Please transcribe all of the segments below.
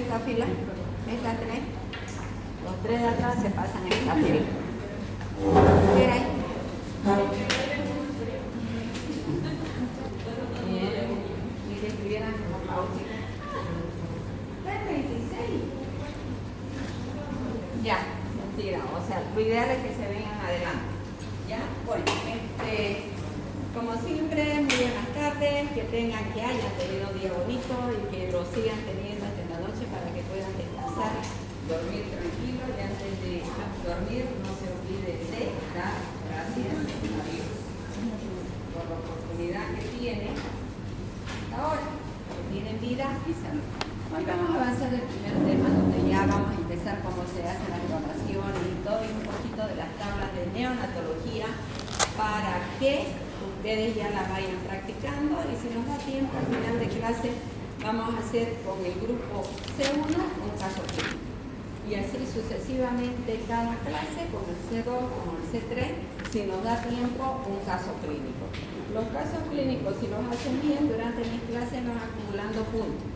esta fila, estas tres, los tres de atrás se pasan en esta fila. Mira ahí. Bien, y que escribieran como pausita. 26. Ya, mentira, o sea, lo ideal es que se vengan adelante. ¿Ya? Bueno, como siempre, muy buenas tardes, que hayan tenido un día bonito y que lo sigan teniendo hasta la noche para que puedan descansar, dormir tranquilo y antes de dormir no se olvide de dar gracias a Dios por la oportunidad que tiene hasta ahora, que tienen vida y salud. Hoy vamos a avanzar el primer tema donde ya vamos a empezar cómo se hace la grabación y todo y un poquito de las tablas de neonatología para que ustedes ya la vayan practicando y si nos da tiempo al final de clase vamos a hacer con el grupo C1 un caso clínico y así sucesivamente cada clase con el C2, con el C3, si nos da tiempo un caso clínico. Los casos clínicos, si los hacen bien durante mis clases van acumulando puntos.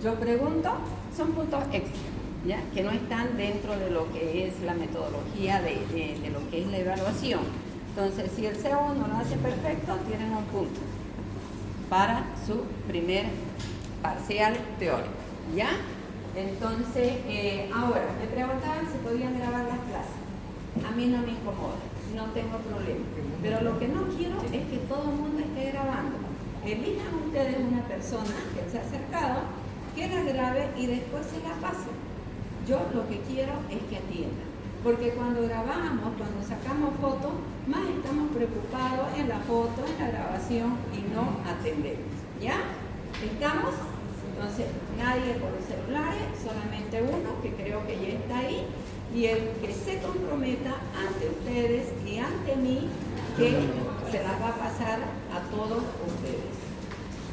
Yo pregunto, son puntos extra, ¿ya? Que no están dentro de lo que es la metodología de lo que es la evaluación. Entonces, si el C1 lo hace perfecto, tienen un punto para su primer parcial teórico, ¿ya? Entonces, ahora, me preguntaban si podían grabar las clases. A mí no me incomoda, no tengo problema. Pero lo que no quiero es que todo el mundo esté grabando. Elijan ustedes una persona que se ha acercado, que la grabe y después se la pase. Yo lo que quiero es que atiendan, porque cuando grabamos, cuando sacamos fotos, más estamos preocupados en la foto, en la grabación y no atendemos. ¿Ya? ¿Estamos? Entonces, nadie por los celulares, solamente uno que creo que ya está ahí y el que se comprometa ante ustedes y ante mí que se las va a pasar a todos ustedes.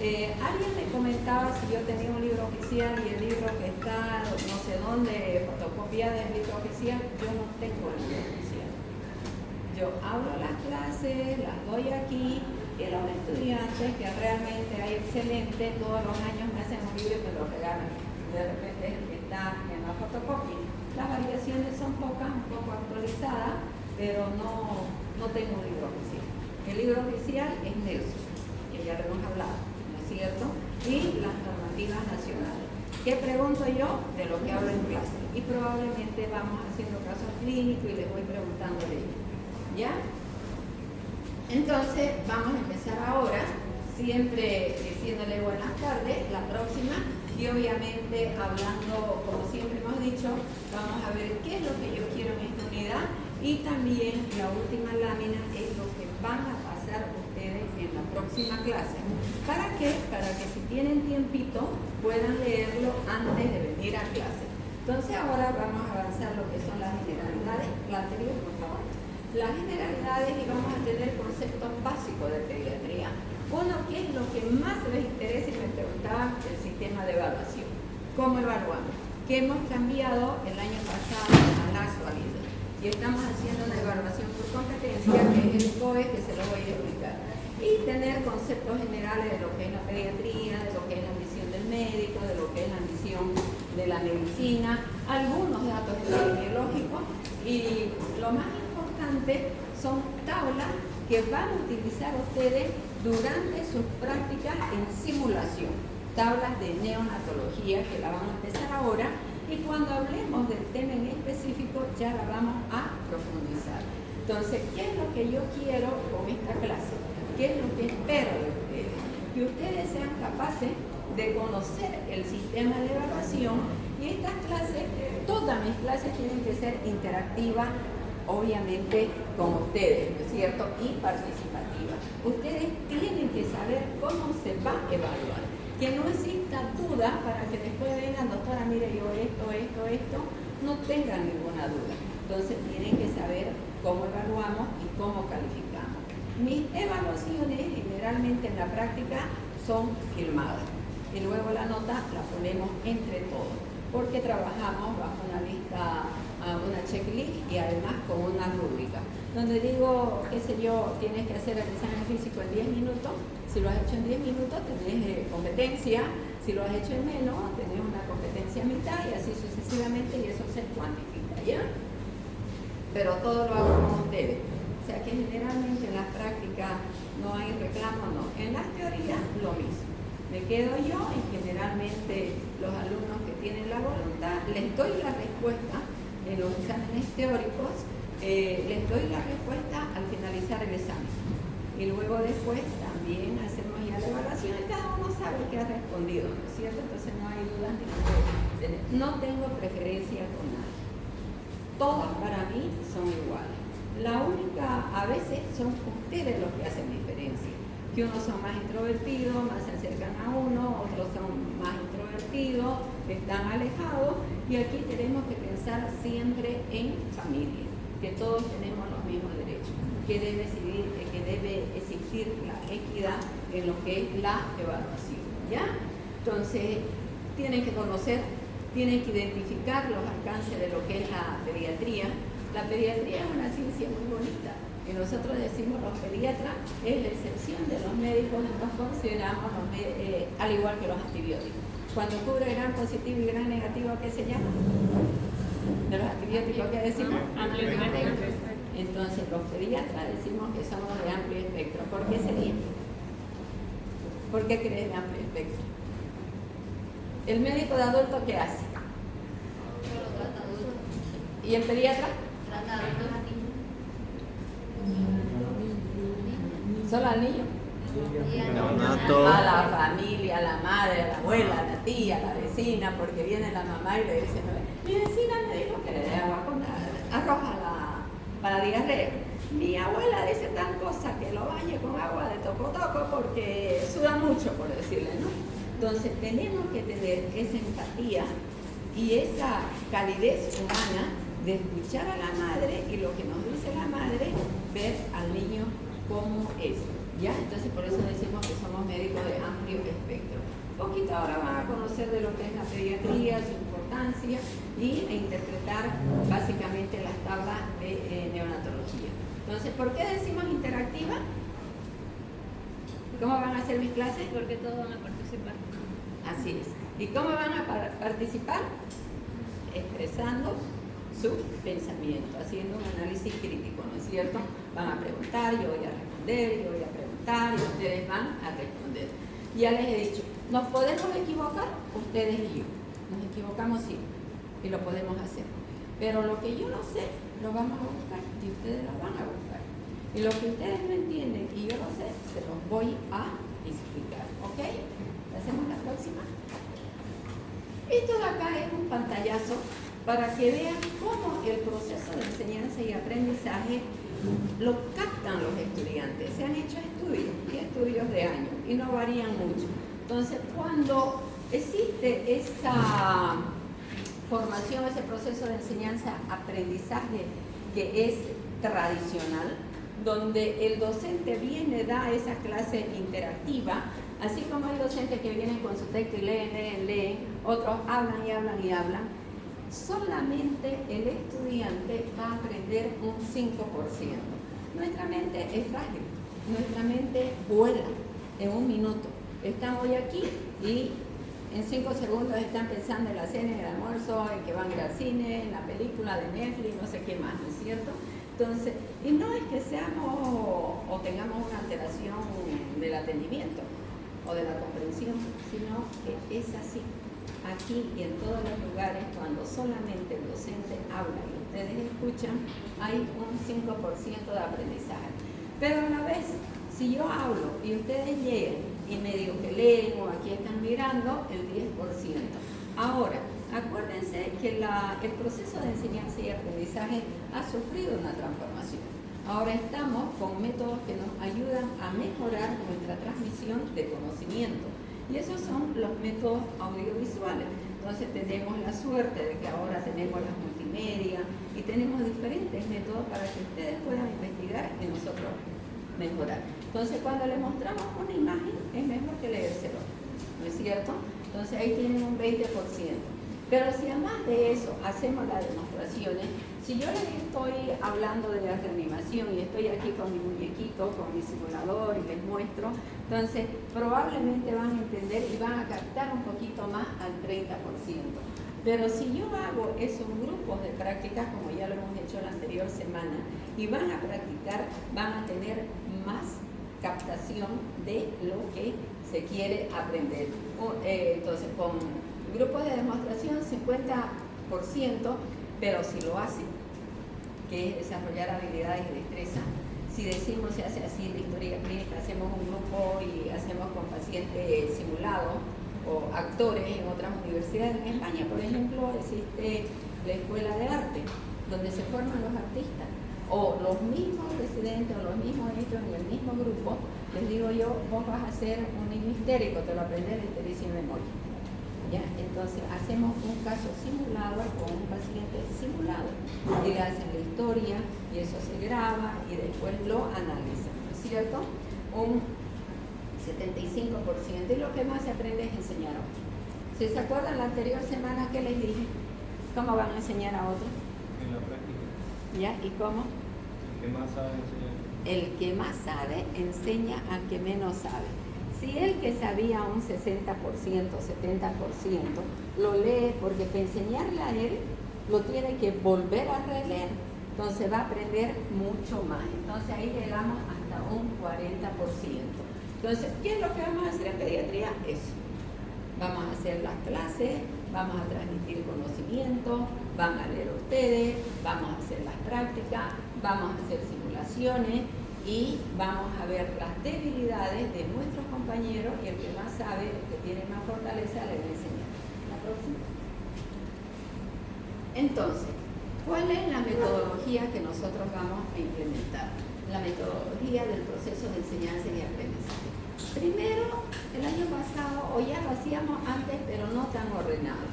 Alguien me comentaba si yo tenía un libro oficial y el libro que está no sé dónde, fotocopiado del libro oficial. Yo no tengo el libro oficial. Yo hablo las clases, las doy aquí y a los estudiantes que realmente hay excelente, todos los años me hacen un libro y me lo regalan. De repente es el que está en la fotocopia. Las variaciones son pocas, un poco actualizadas, pero no tengo un libro oficial. El libro oficial es Nelson, que ya lo hemos hablado. ¿Cierto? Y las normativas nacionales. ¿Qué pregunto yo? De lo que hablo en clase. Y probablemente vamos haciendo casos clínicos y les voy preguntando de ellos. ¿Ya? Entonces, vamos a empezar ahora, siempre diciéndole buenas tardes, la próxima, y obviamente hablando, como siempre hemos dicho, vamos a ver qué es lo que yo quiero en esta unidad y también la última lámina es lo que van a pasar ustedes en la próxima clase. ¿Para qué? Para que si tienen tiempito puedan leerlo antes de venir a clase. Entonces ahora vamos a avanzar lo que son las generalidades. La anterior, por favor. Las generalidades y vamos a tener conceptos básicos de pediatría. Uno, que es lo que más les interesa y me preguntaban, el sistema de evaluación. ¿Cómo evaluamos? Que hemos cambiado el año pasado a la actualidad. Y estamos haciendo una evaluación por competencia, que es el COE, que se lo voy a explicar. Y tener conceptos generales de lo que es la pediatría, de lo que es la misión del médico, de lo que es la misión de la medicina, algunos datos epidemiológicos y lo más importante son tablas que van a utilizar ustedes durante sus prácticas en simulación, tablas de neonatología que la van a empezar ahora y cuando hablemos del tema en específico ya la vamos a profundizar. Entonces, ¿qué es lo que yo quiero con esta clase? ¿Qué es lo que espero de ustedes? Que ustedes sean capaces de conocer el sistema de evaluación y estas clases, todas mis clases tienen que ser interactivas, obviamente con ustedes, ¿no es cierto? Y participativas. Ustedes tienen que saber cómo se va a evaluar. Que no exista duda para que después vengan, doctora, mire yo esto, no tengan ninguna duda. Entonces tienen que saber cómo evaluamos y cómo calificamos. Mis evaluaciones generalmente en la práctica son filmadas y luego la nota la ponemos entre todos porque trabajamos bajo una lista, una checklist y además con una rúbrica donde digo, qué sé yo, tienes que hacer el examen físico en 10 minutos, si lo has hecho en 10 minutos tenés competencia, si lo has hecho en menos tenés una competencia a mitad y así sucesivamente, y eso se cuantifica, ¿ya? Pero todo lo hago como ustedes. O sea que generalmente en la práctica no hay reclamo, no. En las teorías lo mismo. Me quedo yo y generalmente los alumnos que tienen la voluntad, les doy la respuesta en los exámenes teóricos, les doy la respuesta al finalizar el examen. Y luego después también hacemos ya la evaluación y cada uno sabe que ha respondido, ¿no es cierto? Entonces no hay dudas ni no tengo preferencia con nada. Todas para mí son iguales. La única, a veces son ustedes los que hacen diferencia. Que unos son más introvertidos, más se acercan a uno, otros son más introvertidos, están alejados, y aquí tenemos que pensar siempre en familia, que todos tenemos los mismos derechos, que debe existir la equidad en lo que es la evaluación, ¿ya? Entonces, tienen que conocer, tienen que identificar los alcances de lo que es la pediatría. La pediatría es una ciencia muy bonita. Y nosotros decimos los pediatras, es la excepción de los médicos, nos consideramos al igual que los antibióticos. Cuando cubre gran positivo y gran negativo, ¿qué se llama? De los antibióticos, ¿qué decimos? Amplio espectro. Entonces los pediatras decimos que somos de amplio espectro. ¿Por qué sería? ¿Por qué crees de amplio espectro? ¿El médico de adulto qué hace? ¿Y el pediatra? Trata adultos a niños. ¿Solo al niño? A la familia, a la madre, a la abuela, a la tía, a la vecina, porque viene la mamá y le dice, mi vecina me dijo que le dé agua con arroz para diarrea. Mi abuela dice tal cosa, que lo bañe con agua de toco porque suda mucho, por decirle, ¿no? Entonces tenemos que tener esa empatía y esa calidez humana de escuchar a la madre y lo que nos dice la madre, ver al niño como es, ¿ya? Entonces por eso decimos que somos médicos de amplio espectro. Poquito ahora van a conocer de lo que es la pediatría, su importancia y interpretar básicamente las tablas de neonatología. Entonces, ¿por qué decimos interactiva? ¿Cómo van a ser mis clases? Porque todos van a participar. Así es. ¿Y cómo van a participar? Expresando su pensamiento, haciendo un análisis crítico, ¿no es cierto? Van a preguntar, yo voy a responder, yo voy a preguntar y ustedes van a responder. Ya les he dicho, ¿nos podemos equivocar? Ustedes y yo. Nos equivocamos sí, y lo podemos hacer. Pero lo que yo no sé, lo vamos a buscar y ustedes lo van a buscar. Y lo que ustedes no entienden y yo lo sé, se los voy a explicar, ¿ok? ¿Hacemos la próxima? Esto de acá es un pantallazo para que vean cómo el proceso de enseñanza y aprendizaje lo captan los estudiantes. Se han hecho estudios y estudios de años y no varían mucho. Entonces, cuando existe esa formación, ese proceso de enseñanza-aprendizaje que es tradicional, donde el docente viene, da esa clase interactiva, así como hay docentes que vienen con su texto y leen, otros hablan y hablan y hablan, solamente el estudiante va a aprender un 5%. Nuestra mente es frágil, nuestra mente vuela en un minuto. Están hoy aquí y en 5 segundos están pensando en la cena, en el almuerzo, en que van a ir al cine, en la película de Netflix, no sé qué más, ¿no es cierto? Entonces, y no es que seamos o tengamos una alteración del atendimiento o de la comprensión, sino que es así. Aquí y en todos los lugares, cuando solamente el docente habla y ustedes escuchan, hay un 5% de aprendizaje. Pero a la vez, si yo hablo y ustedes llegan y medio que leen o aquí están mirando, el 10%. Ahora, acuérdense que el proceso de enseñanza y aprendizaje ha sufrido una transformación. Ahora estamos con métodos que nos ayudan a mejorar nuestra transmisión de conocimiento. Y esos son los métodos audiovisuales. Entonces tenemos la suerte de que ahora tenemos las multimedia y tenemos diferentes métodos para que ustedes puedan investigar y nosotros mejorar. Entonces cuando le mostramos una imagen es mejor que leérselo, ¿no es cierto? Entonces ahí tienen un 20%. Pero si además de eso hacemos las demostraciones, si yo les estoy hablando de la reanimación y estoy aquí con mi muñequito, con mi simulador y les muestro, entonces probablemente van a entender y van a captar un poquito más al 30%. Pero si yo hago esos grupos de prácticas, como ya lo hemos hecho la anterior semana, y van a practicar, van a tener más captación de lo que se quiere aprender. Entonces, con grupos de demostración, 50%, pero si lo hacen, que es desarrollar habilidades y destreza. Si decimos, se hace así, la historia clínica, hacemos un grupo y hacemos con pacientes simulados, o actores en otras universidades. En España, por ejemplo, existe la escuela de arte, donde se forman los artistas, o los mismos residentes o los mismos maestros en el mismo grupo. Les digo yo, vos vas a hacer un niño histérico, te lo aprendes y te dice en memoria. ¿Ya? Entonces hacemos un caso simulado con un paciente simulado y le hacen la historia y eso se graba y después lo analizan, ¿no es cierto? Un 75%, y lo que más se aprende es enseñar a otros. Si se acuerdan la anterior semana que les dije, ¿cómo van a enseñar a otros? En la práctica. ¿Ya? ¿Y cómo? El que más sabe enseñar. El que más sabe enseña al que menos sabe. Si el que sabía un 60%, 70%, lo lee, porque para enseñarle a él lo tiene que volver a releer, entonces va a aprender mucho más. Entonces ahí le damos hasta un 40%. Entonces, ¿qué es lo que vamos a hacer en pediatría? Eso. Vamos a hacer las clases, vamos a transmitir conocimiento, van a leer ustedes, vamos a hacer las prácticas, vamos a hacer simulaciones y vamos a ver las debilidades de nuestros compañeros, y el que más sabe, el que tiene más fortaleza, le va a enseñar. La próxima. Entonces, ¿cuál es la metodología que nosotros vamos a implementar? La metodología del proceso de enseñanza y aprendizaje. Primero, el año pasado, o ya lo hacíamos antes, pero no tan ordenado.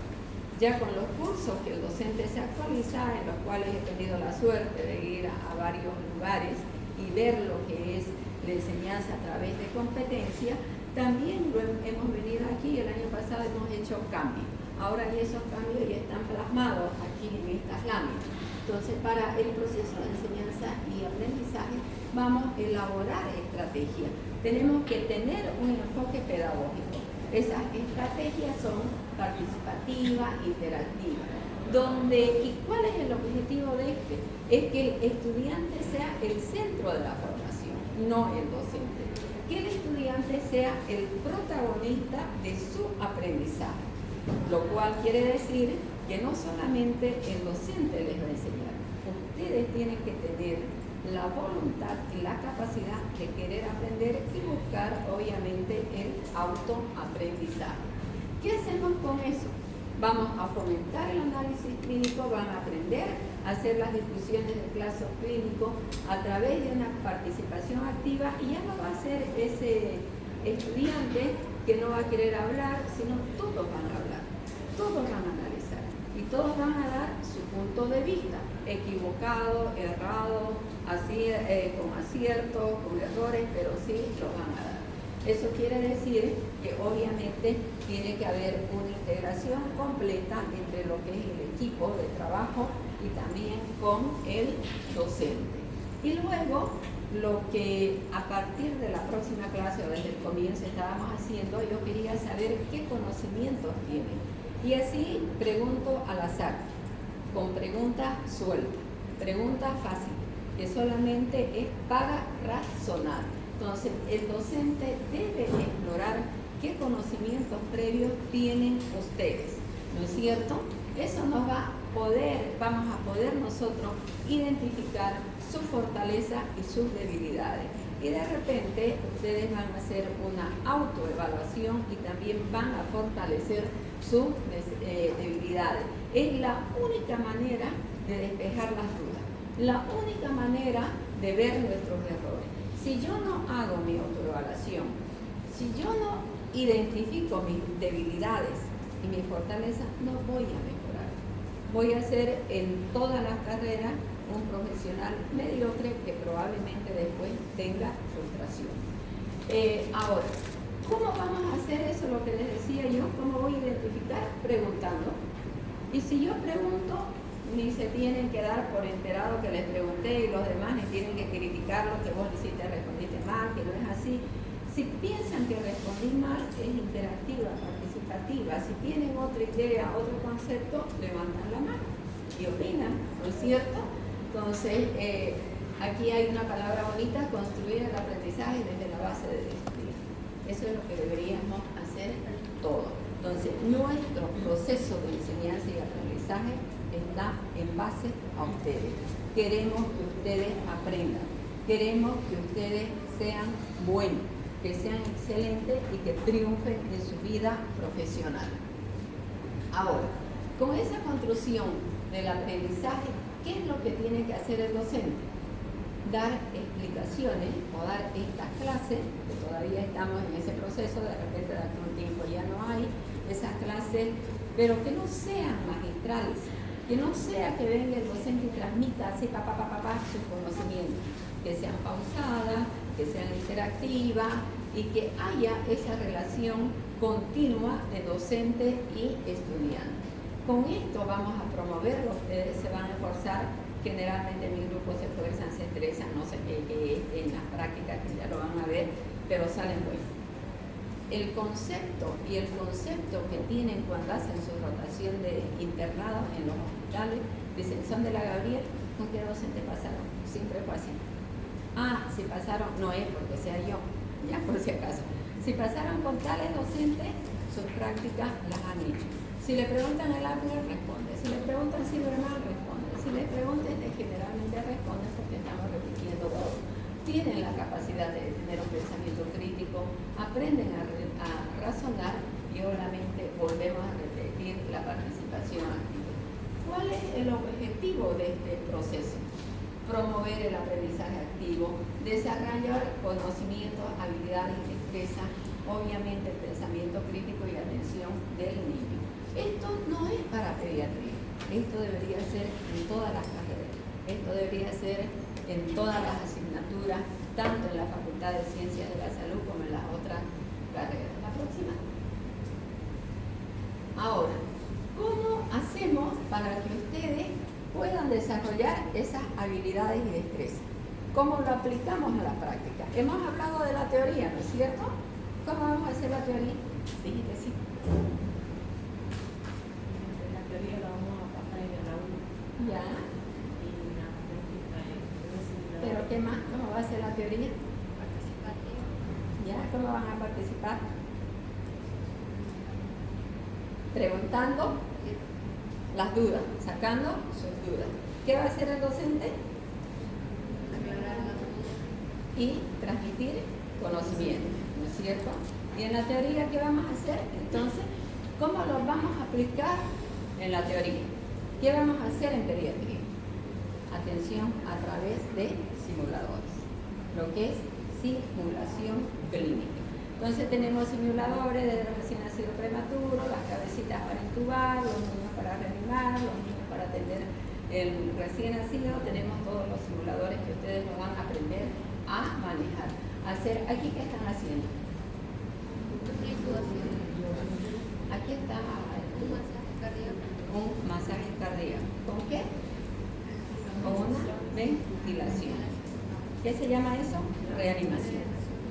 Ya con los cursos que el docente se actualiza, en los cuales he tenido la suerte de ir a varios lugares y ver lo que es la enseñanza a través de competencia, también lo hemos venido aquí. El año pasado hemos hecho cambios. Ahora esos cambios ya están plasmados aquí en estas láminas. Entonces, para el proceso de enseñanza y aprendizaje vamos a elaborar estrategias. Tenemos que tener un enfoque pedagógico. Esas estrategias son participativas, interactivas. ¿Y cuál es el objetivo de este? Es que el estudiante sea el centro de la formación, no el docente. Que el estudiante sea el protagonista de su aprendizaje. Lo cual quiere decir que no solamente el docente les va a enseñar, ustedes tienen que tener la voluntad y la capacidad de querer aprender y buscar, obviamente, el autoaprendizaje. ¿Qué hacemos con eso? Vamos a fomentar el análisis clínico, van a aprender a hacer las discusiones de casos clínicos a través de una participación activa, y ya no va a ser ese estudiante que no va a querer hablar, sino todos van a hablar, todos van a analizar y todos van a dar su punto de vista, equivocado, errado, así, con aciertos, con errores, pero sí lo van a dar. Eso quiere decir que obviamente tiene que haber una integración completa entre lo que es el equipo de trabajo y también con el docente. Y luego, lo que a partir de la próxima clase o desde el comienzo estábamos haciendo, yo quería saber qué conocimientos tienen. Y así pregunto al azar, con preguntas sueltas, preguntas fáciles, que solamente es para razonar. Entonces, el docente debe explorar qué conocimientos previos tienen ustedes, ¿no es cierto? Eso nos va a poder, vamos a poder nosotros identificar su fortaleza y sus debilidades. Y de repente ustedes van a hacer una autoevaluación y también van a fortalecer sus debilidades. Es la única manera de despejar las dudas, la única manera de ver nuestros errores. Si yo no hago mi autoevaluación, si yo no identifico mis debilidades y mis fortalezas, no voy a mejorar. Voy a ser en todas las carreras un profesional mediocre que probablemente después tenga frustración. Ahora, ¿cómo vamos a hacer eso? Lo que les decía yo, ¿cómo voy a identificar? Preguntando. Y si yo pregunto, ni se tienen que dar por enterado que les pregunté, y los demás ni tienen que criticar lo que vos hiciste, respondiste mal, que no es así. Si piensan que respondí mal, es interactiva, participativa. significativa. Si tienen otra idea, otro concepto, levantan la mano y opinan, ¿no es cierto? Entonces, aquí hay una palabra bonita: construir el aprendizaje desde la base del estudio. Eso es lo que deberíamos hacer todos. Entonces, nuestro proceso de enseñanza y aprendizaje está en base a ustedes. Queremos que ustedes aprendan, queremos que ustedes sean buenos, que sean excelentes y que triunfen en su vida profesional. Ahora, con esa construcción del aprendizaje, ¿qué es lo que tiene que hacer el docente? Dar explicaciones o dar estas clases, que todavía estamos en ese proceso, de repente de algún tiempo ya no hay esas clases, pero que no sean magistrales, que no sea que venga el docente y transmita así sus conocimientos, que sean pausadas, que sean interactivas y que haya esa relación continua de docente y estudiante. Con esto vamos a promoverlo, ustedes se van a esforzar, generalmente mi grupo se esfuerzan, se estresan, no sé qué en las prácticas que ya lo van a ver, pero salen buenos. El concepto que tienen cuando hacen su rotación de internado en los hospitales, dicen, son de la Gabriel, ¿con qué docente pasaron? Siempre fue así. Si pasaron, no es porque sea yo, ya por si acaso. Si pasaron con tales docentes, sus prácticas las han hecho. Si le preguntan el árbol, responde. Si le preguntan si normal, responde. Si le preguntan, generalmente responden porque estamos repitiendo todo. Tienen la capacidad de tener un pensamiento crítico, aprenden a razonar y obviamente volvemos a repetir la participación activa. ¿Cuál es el objetivo de este proceso? Promover el aprendizaje activo, desarrollar conocimientos, habilidades y destrezas, obviamente el pensamiento crítico y atención del niño. Esto no es para pediatría, esto debería ser en todas las carreras, esto debería ser en todas las asignaturas, tanto en la Facultad de Ciencias de la Salud como en las otras carreras. La próxima. Ahora, ¿cómo hacemos para que ustedes puedan desarrollar esas habilidades y destrezas? ¿Cómo lo aplicamos en la práctica? Hemos hablado de la teoría, ¿no es cierto? ¿Cómo vamos a hacer la teoría? Dijiste sí. La teoría la vamos a pasar en el aula. Ya. Y la práctica es ¿Pero qué más? ¿Cómo va a ser la teoría? participativa. ¿Ya? ¿Cómo van a participar? Preguntando las dudas, sacando sus dudas. ¿Qué va a hacer el docente? Aclarar las dudas. Y transmitir conocimiento, ¿no es cierto? Y en la teoría, ¿qué vamos a hacer? Entonces, ¿cómo lo vamos a aplicar en la teoría? ¿Qué vamos a hacer en pediatría? Atención a través de simuladores, lo que es simulación clínica. Entonces tenemos simuladores de recién nacido prematuro, las cabecitas para intubar, los niños para reanimar, los niños para atender el recién nacido. Tenemos todos los simuladores que ustedes lo van a aprender a manejar. ¿Aquí qué están haciendo? Aquí está Un masaje cardíaco. un masaje cardíaco. ¿Con qué? Con una ventilación. ¿Qué se llama eso? Reanimación.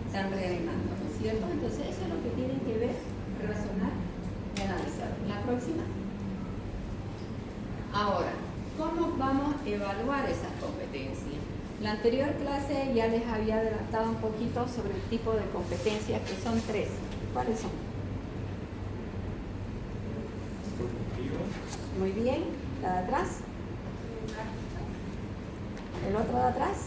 Están reanimando, ¿no es cierto? Entonces eso es lo que tienen que ver, razonar y analizar. La próxima. Ahora, ¿cómo vamos a evaluar esas competencias? La anterior clase ya les había adelantado un poquito sobre el tipo de competencias, que son 3. ¿Cuáles son? Muy bien. ¿La de atrás? ¿El otro de atrás?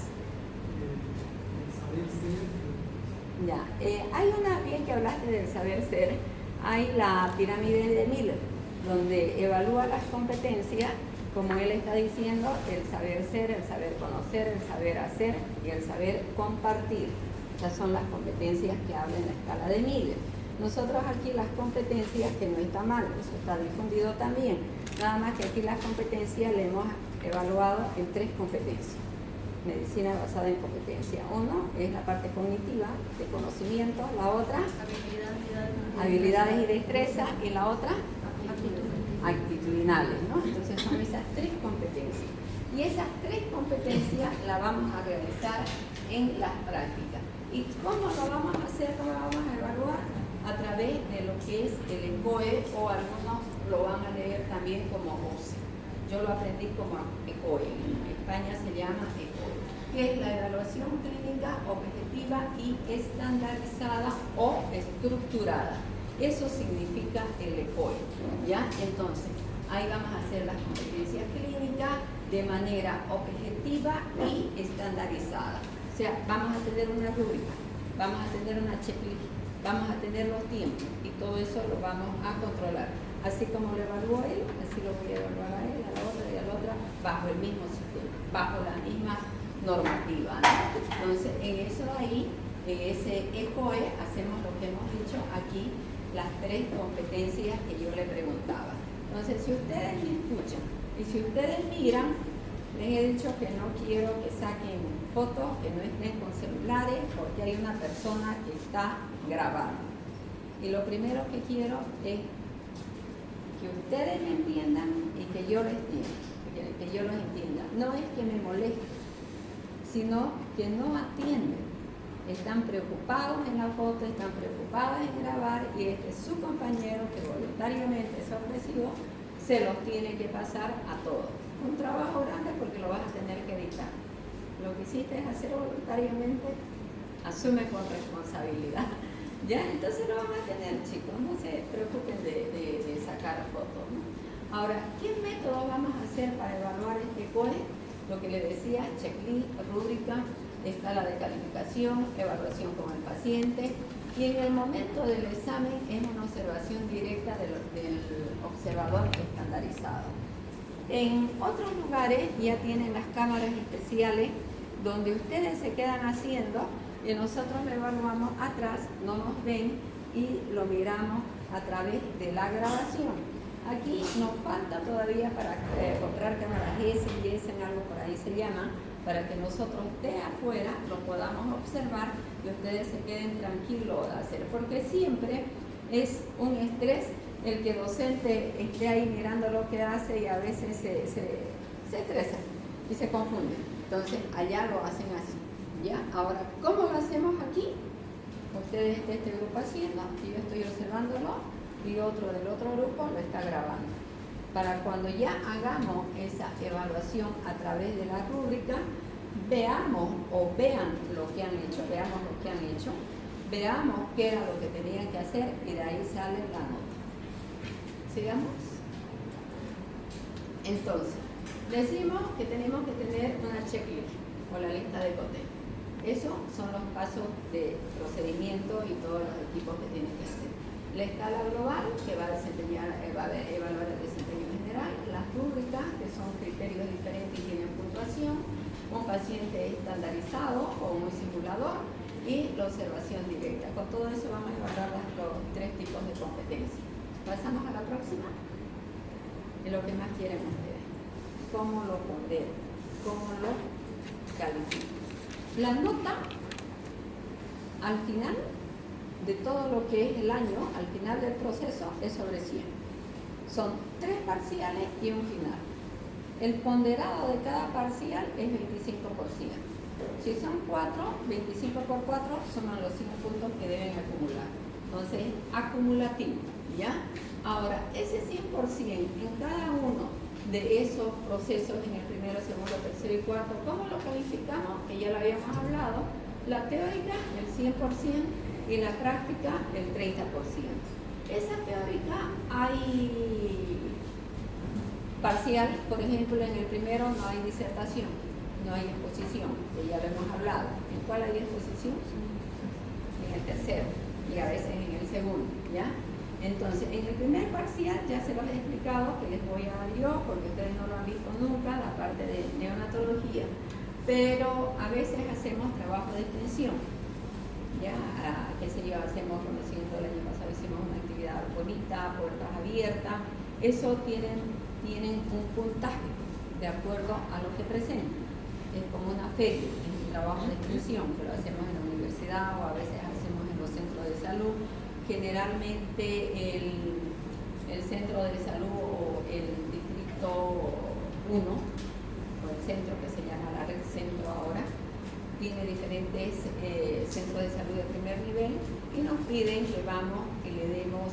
Ya. Hay una, bien que hablaste del saber ser, hay la pirámide de Miller, donde evalúa las competencias, como él está diciendo, el saber ser, el saber conocer, el saber hacer y el saber compartir. Esas son las competencias que habla en la escala de Miller. Nosotros aquí las competencias, que no está mal, eso está difundido también, nada más que aquí las competencias le hemos evaluado en 3 competencias. Medicina basada en competencia. Uno es la parte cognitiva, de conocimiento, la otra, habilidades y destrezas, y la otra, actitudinales, ¿no? Entonces son esas 3 competencias. Y esas 3 competencias las vamos a realizar en las prácticas. ¿Y cómo lo vamos a hacer? ¿Cómo lo vamos a evaluar? a través de lo que es el ECOE, o algunos lo van a leer también como OCE. Yo lo aprendí como ECOE, en España se llama ECOE, que es la evaluación clínica objetiva y estandarizada o estructurada. Eso significa el ECOE, ¿ya? Entonces, ahí vamos a hacer las competencias clínicas de manera objetiva y estandarizada. O sea, vamos a tener una rúbrica, vamos a tener una checklist, vamos a tener los tiempos y todo eso lo vamos a controlar. Así como lo evaluó él, así lo voy a evaluar a él, a la otra y a la otra, bajo el mismo sistema, bajo la misma normativa, ¿no? Entonces, en eso ahí, en ese ECOE, hacemos lo que hemos dicho aquí, las 3 competencias que yo le preguntaba. Entonces, si ustedes me escuchan y si ustedes miran, les he dicho que no quiero que saquen fotos, que no estén con celulares, porque hay una persona que está grabando. Y lo primero que quiero es que ustedes me entiendan y que yo les entienda, que yo los entienda. No es que me moleste, sino que no atienden. Están preocupados en la foto, están preocupados en grabar, y este es su compañero que voluntariamente se ofreció, se los tiene que pasar a todos. Un trabajo grande porque lo vas a tener que editar. Lo que hiciste es hacer voluntariamente, asume con responsabilidad. Ya, entonces lo van a tener, chicos, no se preocupen de sacar fotos, ¿no? Ahora, ¿qué método vamos a hacer para evaluar este ECOE? Lo que le decía, checklist, rúbrica, escala de calificación, evaluación con el paciente, y en el momento del examen es una observación directa del observador estandarizado. En otros lugares ya tienen las cámaras especiales donde ustedes se quedan haciendo y nosotros lo evaluamos atrás, no nos ven y lo miramos a través de la grabación. Aquí nos falta todavía para comprar cámaras S y S, en algo por ahí se llama, para que nosotros de afuera lo podamos observar y ustedes se queden tranquilos de hacer, porque siempre es un estrés el que el docente esté ahí mirando lo que hace y a veces se estresa y se confunde. Entonces allá lo hacen así, ¿ya? Ahora, ¿cómo lo hacemos aquí? Ustedes de este grupo haciendo y yo estoy observándolo y otro del otro grupo lo está grabando. Para cuando ya hagamos esa evaluación a través de la rúbrica, veamos o vean lo que han hecho, veamos lo que han hecho, veamos qué era lo que tenían que hacer y de ahí sale la nota. Sigamos. Entonces, decimos que tenemos que tener una checklist o la lista de contenido. Esos son los pasos de procedimiento y todos los equipos que tienen que hacer. La escala global, que va a evaluar el desempeño general, las rúbricas, que son criterios diferentes y tienen puntuación, un paciente estandarizado o un simulador, y la observación directa. Con todo eso vamos a evaluar los 3 tipos de competencias. Pasamos a la próxima. Es lo que más quieren ustedes. ¿Cómo lo pondero? ¿Cómo lo califico? La nota, al final de todo lo que es el año, al final del proceso, es sobre 100. Son 3 parciales y un final. El ponderado de cada parcial es 25%. Si son 4, 25 por 4 suman los 5 puntos que deben acumular. Entonces, acumulativo, ¿ya? Ahora, ese 100% en cada uno de esos procesos, en el primero, segundo, tercero y cuarto, ¿cómo lo calificamos? Que ya lo habíamos hablado. La teórica, el 100%, y la práctica, el 30%. Esa teórica hay parcial, por ejemplo, en el primero no hay disertación, no hay exposición, que ya lo hemos hablado. ¿En cuál hay exposición? En el tercero, y a veces en el segundo, ¿ya? Entonces, en el primer parcial ya se los he explicado, que les voy a dar yo, porque ustedes no lo han visto nunca, la parte de neonatología, pero a veces hacemos trabajo de extensión. Ya, qué sé yo, hacemos conocimiento, el año pasado hicimos una actividad bonita, puertas abiertas. Eso tienen un puntaje de acuerdo a lo que presentan. Es como una feria, es un trabajo de extensión que lo hacemos en la universidad o a veces hacemos en los centros de salud. Generalmente el centro de salud o el distrito 1 o el centro que se llama la red centro ahora tiene diferentes centros de salud de primer nivel y nos piden que vamos que le demos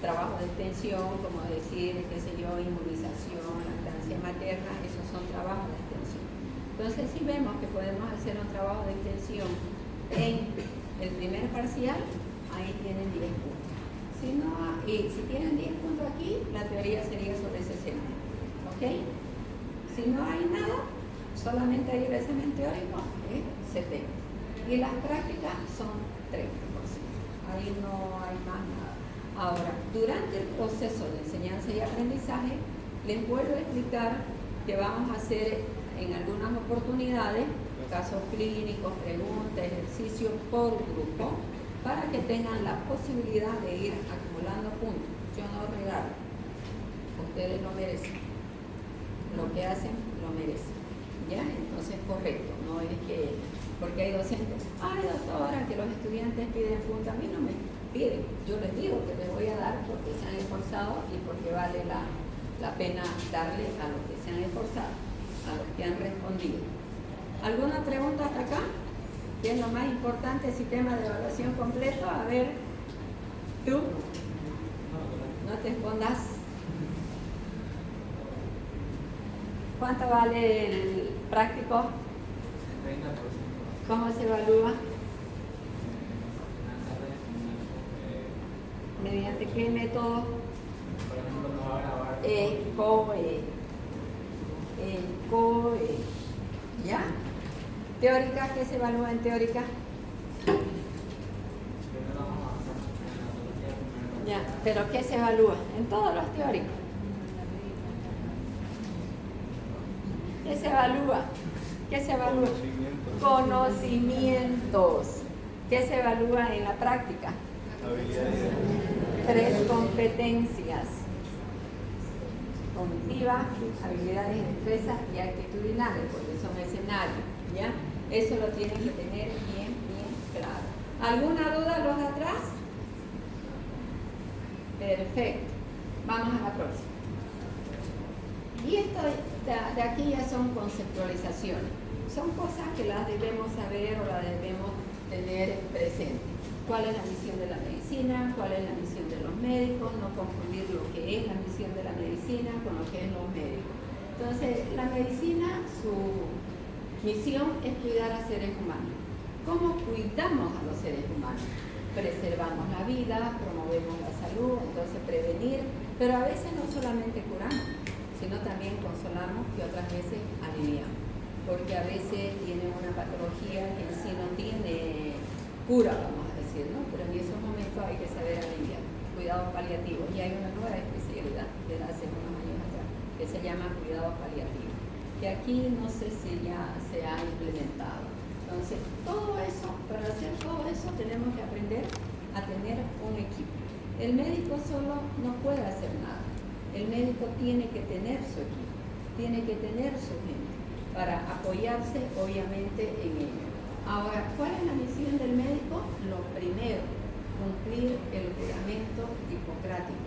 trabajo de extensión, como decir, qué sé yo, inmunización, lactancia materna, esos son trabajos de extensión. Entonces, si vemos que podemos hacer un trabajo de extensión en el primer parcial, ahí tienen 10 puntos. Si no, y si tienen 10 puntos aquí, la teoría sería sobre 60. ¿Ok? Si no hay nada, solamente hay el examen teórico, es 70. Y las prácticas son 30%. Ahí no hay más nada. Ahora, durante el proceso de enseñanza y aprendizaje, les vuelvo a explicar que vamos a hacer en algunas oportunidades casos clínicos, preguntas, ejercicios por grupo, para que tengan la posibilidad de ir acumulando puntos. Yo no regalo, ustedes lo merecen, lo que hacen lo merecen, ¿ya? Entonces, correcto, no es que, porque hay docentes, ay doctora, que los estudiantes piden puntos, a mí no me piden, yo les digo que les voy a dar porque se han esforzado y porque vale la pena darle a los que se han esforzado, a los que han respondido. ¿Alguna pregunta hasta acá? ¿Qué es lo más importante, el sistema de evaluación completo? A ver, tú, no te escondas. ¿Cuánto vale el práctico? 30%. ¿Cómo se evalúa? ¿Mediante qué método? Por ejemplo, no va a grabar. ¿Ya? ¿Teórica? ¿Qué se evalúa en teórica? Ya, ¿pero qué se evalúa? En todos los teóricos. ¿Qué se evalúa? ¿Qué se evalúa? Conocimientos. ¿Qué se evalúa en la práctica? Habilidades. 3 competencias: cognitivas, habilidades, destrezas y actitudinales, porque son escenarios, ¿ya? Eso lo tienen que tener bien claro. ¿Alguna duda los de atrás? Perfecto. Vamos a la próxima. Y esto de aquí ya son conceptualizaciones. Son cosas que las debemos saber o las debemos tener presentes. ¿Cuál es la misión de la medicina? ¿Cuál es la misión de los médicos? No confundir lo que es la misión de la medicina con lo que es los médicos. Entonces, la medicina, su misión es cuidar a seres humanos. ¿Cómo cuidamos a los seres humanos? Preservamos la vida, promovemos la salud, entonces prevenir, pero a veces no solamente curamos, sino también consolamos, que otras veces aliviamos, porque a veces tienen una patología que en sí no tiene cura, vamos a decir, ¿no? Pero en esos momentos hay que saber aliviar. Cuidados paliativos. Y hay una nueva especialidad de hace unos años atrás que se llama cuidados paliativos, que aquí no sé si ya se ha implementado. Entonces, todo eso, para hacer todo eso tenemos que aprender a tener un equipo. El médico solo no puede hacer nada. El médico tiene que tener su equipo, tiene que tener su gente para apoyarse obviamente en ello. Ahora, ¿cuál es la misión del médico? Lo primero, cumplir el juramento hipocrático,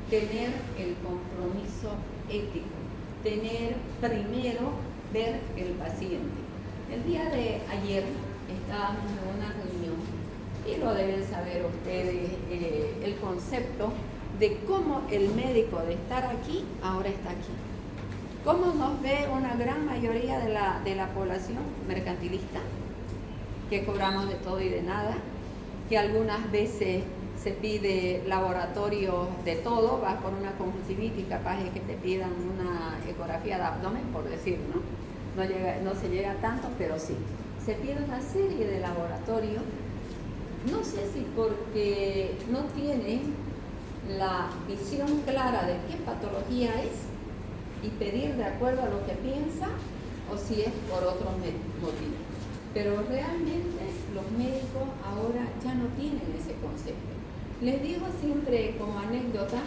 tener el compromiso ético, tener primero ver el paciente. El día de ayer estábamos en una reunión y lo deben saber ustedes, el concepto de cómo el médico de estar aquí ahora está aquí. ¿Cómo nos ve una gran mayoría de la población mercantilista? Que cobramos de todo y de nada, que algunas veces se pide laboratorio de todo, vas por una conjuntivitis, capaz es que te pidan una ecografía de abdomen, por decir, ¿no? No se llega tanto, pero sí. Se pide una serie de laboratorios, no sé si porque no tienen la visión clara de qué patología es y pedir de acuerdo a lo que piensa, o si es por otros motivos. Pero realmente los médicos ahora ya no tienen ese concepto. Les digo siempre como anécdota,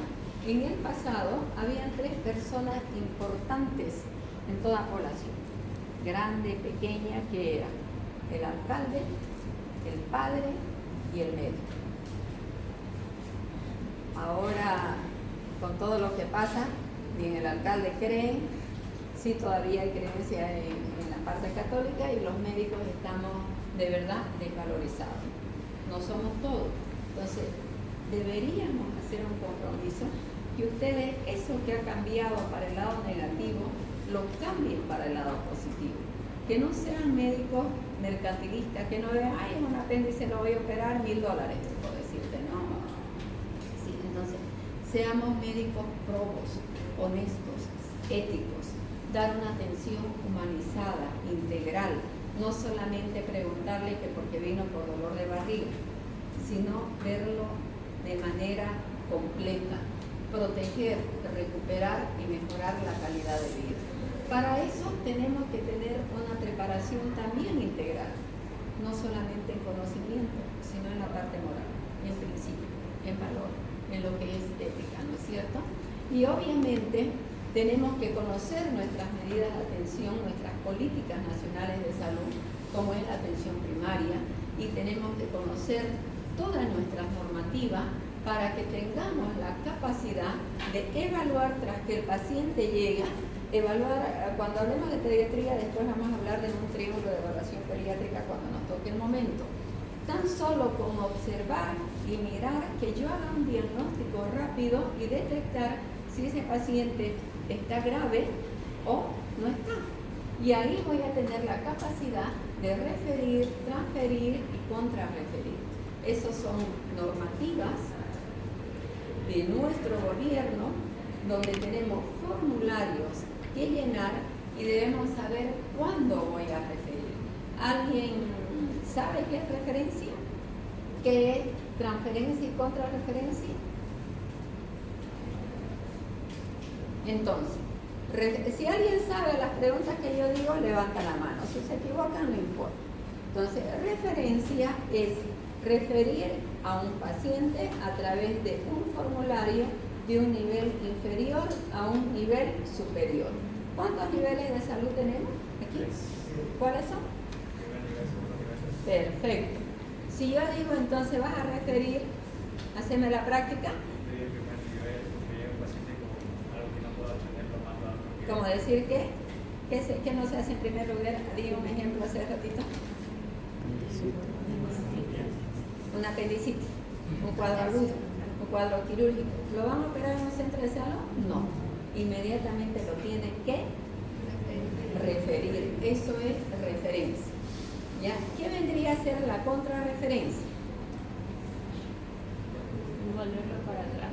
en el pasado habían 3 personas importantes en toda población, grande, pequeña, que eran el alcalde, el padre y el médico. Ahora, con todo lo que pasa, ni en el alcalde creen, sí todavía hay creencia en la parte católica y los médicos estamos de verdad desvalorizados. No somos todos, Entonces, deberíamos hacer un compromiso que ustedes, eso que ha cambiado para el lado negativo, lo cambien para el lado positivo. Que no sean médicos mercantilistas, que no vean, ay, un apéndice lo voy a operar, $1,000, por decirte, no. Sí, entonces, seamos médicos probos, honestos, éticos, dar una atención humanizada, integral, no solamente preguntarle que porque vino por dolor de barriga, sino verlo de manera completa, proteger, recuperar y mejorar la calidad de vida. Para eso tenemos que tener una preparación también integral, no solamente en conocimiento, sino en la parte moral, en principio, en valor, en lo que es ética, ¿no es cierto? Y obviamente tenemos que conocer nuestras medidas de atención, nuestras políticas nacionales de salud, como es la atención primaria, y tenemos que conocer todas nuestras normativas para que tengamos la capacidad de evaluar tras que el paciente llega. Evaluar, cuando hablemos de pediatría, después vamos a hablar de un triángulo de evaluación pediátrica cuando nos toque el momento. Tan solo con observar y mirar que yo haga un diagnóstico rápido y detectar si ese paciente está grave o no está. Y ahí voy a tener la capacidad de referir, transferir y contrarreferir. Esas son normativas de nuestro gobierno donde tenemos formularios que llenar y debemos saber cuándo voy a referir. ¿Alguien sabe qué es referencia? ¿Qué es transferencia y contrarreferencia? Entonces, si alguien sabe las preguntas que yo digo, levanta la mano. Si se equivocan, no importa. Entonces, referencia es referir a un paciente a través de un formulario de un nivel inferior a un nivel superior. ¿Cuántos niveles de salud tenemos aquí? ¿Cuáles son? Perfecto. Si yo digo, entonces vas a referir, haceme la práctica. Como decir que no se hace en primer lugar, di un ejemplo hace ratito. Un apendicitis, un cuadro agudo, un cuadro quirúrgico. ¿Lo van a operar en un centro de salud? No. Inmediatamente lo tienen que referir. Eso es referencia. ¿Ya? ¿Qué vendría a ser la contrarreferencia? Volverlo para atrás.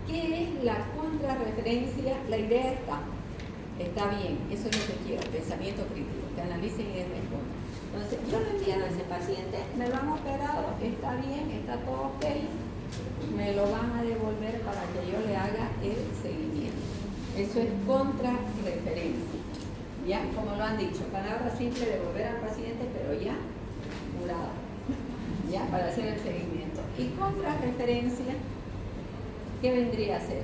¿Qué es la contrarreferencia? La idea está bien, eso es lo que quiero, pensamiento crítico, que analicen y respondan. Entonces, yo le envío a ese paciente, me lo han operado, está bien, está todo ok, me lo van a devolver para que yo le haga el seguimiento. Eso es contrarreferencia. Ya, como lo han dicho, palabra simple, devolver al paciente, pero ya curado, ya, para hacer el seguimiento. Y contrarreferencia, ¿qué vendría a ser?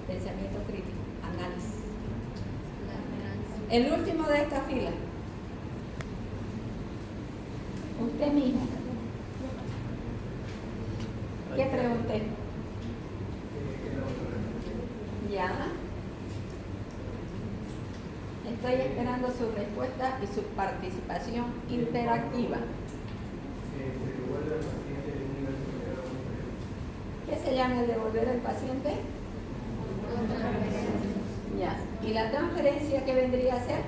Pensamiento crítico, análisis. El último de esta fila. Usted mismo. ¿Qué pregunté? Ya. Estoy esperando su respuesta y su participación interactiva. ¿Qué se llama el devolver al paciente? Ya. ¿Y la transferencia qué vendría a ser?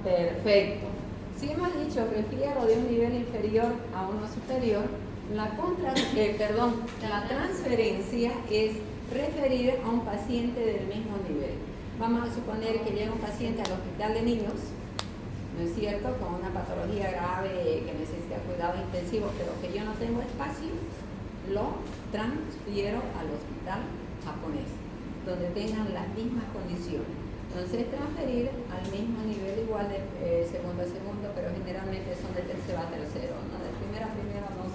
Perfecto. Si hemos dicho refiero de un nivel inferior a uno superior, la transferencia es referir a un paciente del mismo nivel. Vamos a suponer que llega un paciente al hospital de niños, ¿no es cierto?, con una patología grave que necesita cuidado intensivo, pero que yo no tengo espacio, lo transfiero al hospital japonés, donde tengan las mismas condiciones. Entonces, transferir al mismo nivel, igual de segundo a segundo, pero generalmente son de tercero a tercero, ¿no? De primero a primero no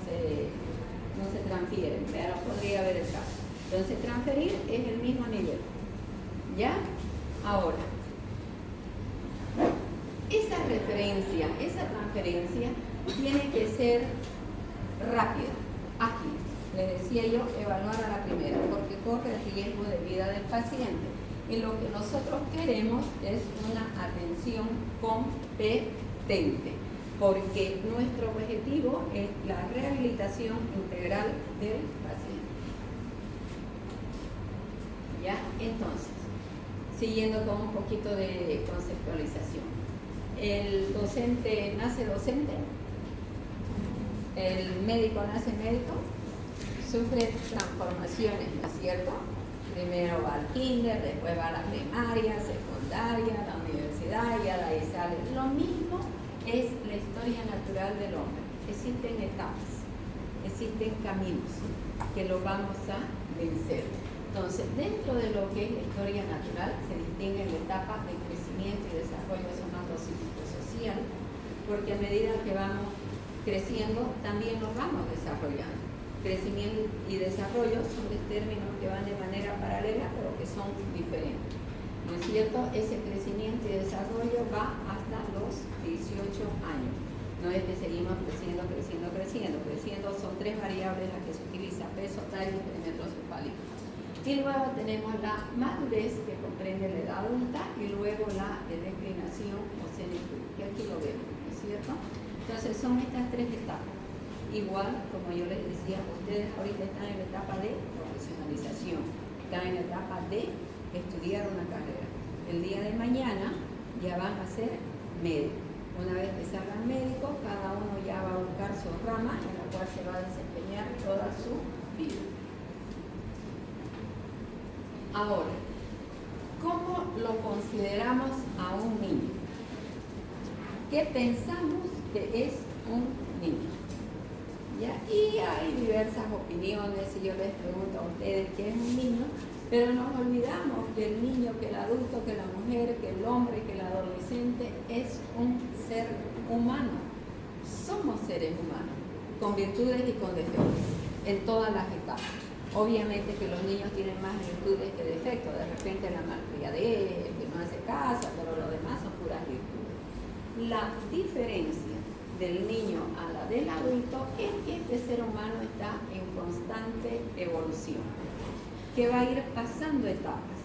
se transfieren, pero podría haber el caso. Entonces, transferir es el mismo nivel. ¿Ya? Ahora, esa referencia, esa transferencia tiene que ser rápida, ágil, les decía yo, evaluar a la primera, porque corre riesgo de vida del paciente. Y lo que nosotros queremos es una atención competente, porque nuestro objetivo es la rehabilitación integral del paciente. ¿Ya? Entonces, siguiendo con un poquito de conceptualización. El docente nace docente, el médico nace médico, sufre transformaciones, ¿no es cierto? Primero va al kinder, después va a la primaria, secundaria, la universidad y a la ahí sale. Lo mismo es la historia natural del hombre. Existen etapas, existen caminos que lo vamos a vencer. Entonces, dentro de lo que es la historia natural, se distinguen etapas de crecimiento y desarrollo, son lo psicosocial, porque a medida que vamos creciendo, también nos vamos desarrollando. Crecimiento y desarrollo son términos que van de manera paralela, pero que son diferentes. ¿No es cierto? Ese crecimiento y desarrollo va hasta los 18 años. No es que seguimos creciendo. Son 3 variables las que se utiliza: peso, talla y perímetro cefálico. Y luego tenemos la madurez, que comprende la edad adulta, y luego la declinación o senectud, que aquí lo vemos, ¿no es cierto? Entonces son estas 3 etapas. Igual, como yo les decía, ustedes ahorita están en la etapa de profesionalización, están en la etapa de estudiar una carrera. El día de mañana ya van a ser médicos. Una vez que salgan médicos, cada uno ya va a buscar su rama en la cual se va a desempeñar toda su vida. Ahora, ¿cómo lo consideramos a un niño? ¿Qué pensamos que es un niño? ¿Ya? Y hay diversas opiniones, y yo les pregunto a ustedes qué es un niño, pero nos olvidamos que el niño, que el adulto, que la mujer, que el hombre, que el adolescente es un ser humano. Somos seres humanos, con virtudes y con defectos, en todas las etapas. Obviamente que los niños tienen más virtudes que defectos, de repente la malcriadez, que no hace caso, pero lo demás son puras virtudes. La diferencia del niño a la del adulto es que este ser humano está en constante evolución, que va a ir pasando etapas,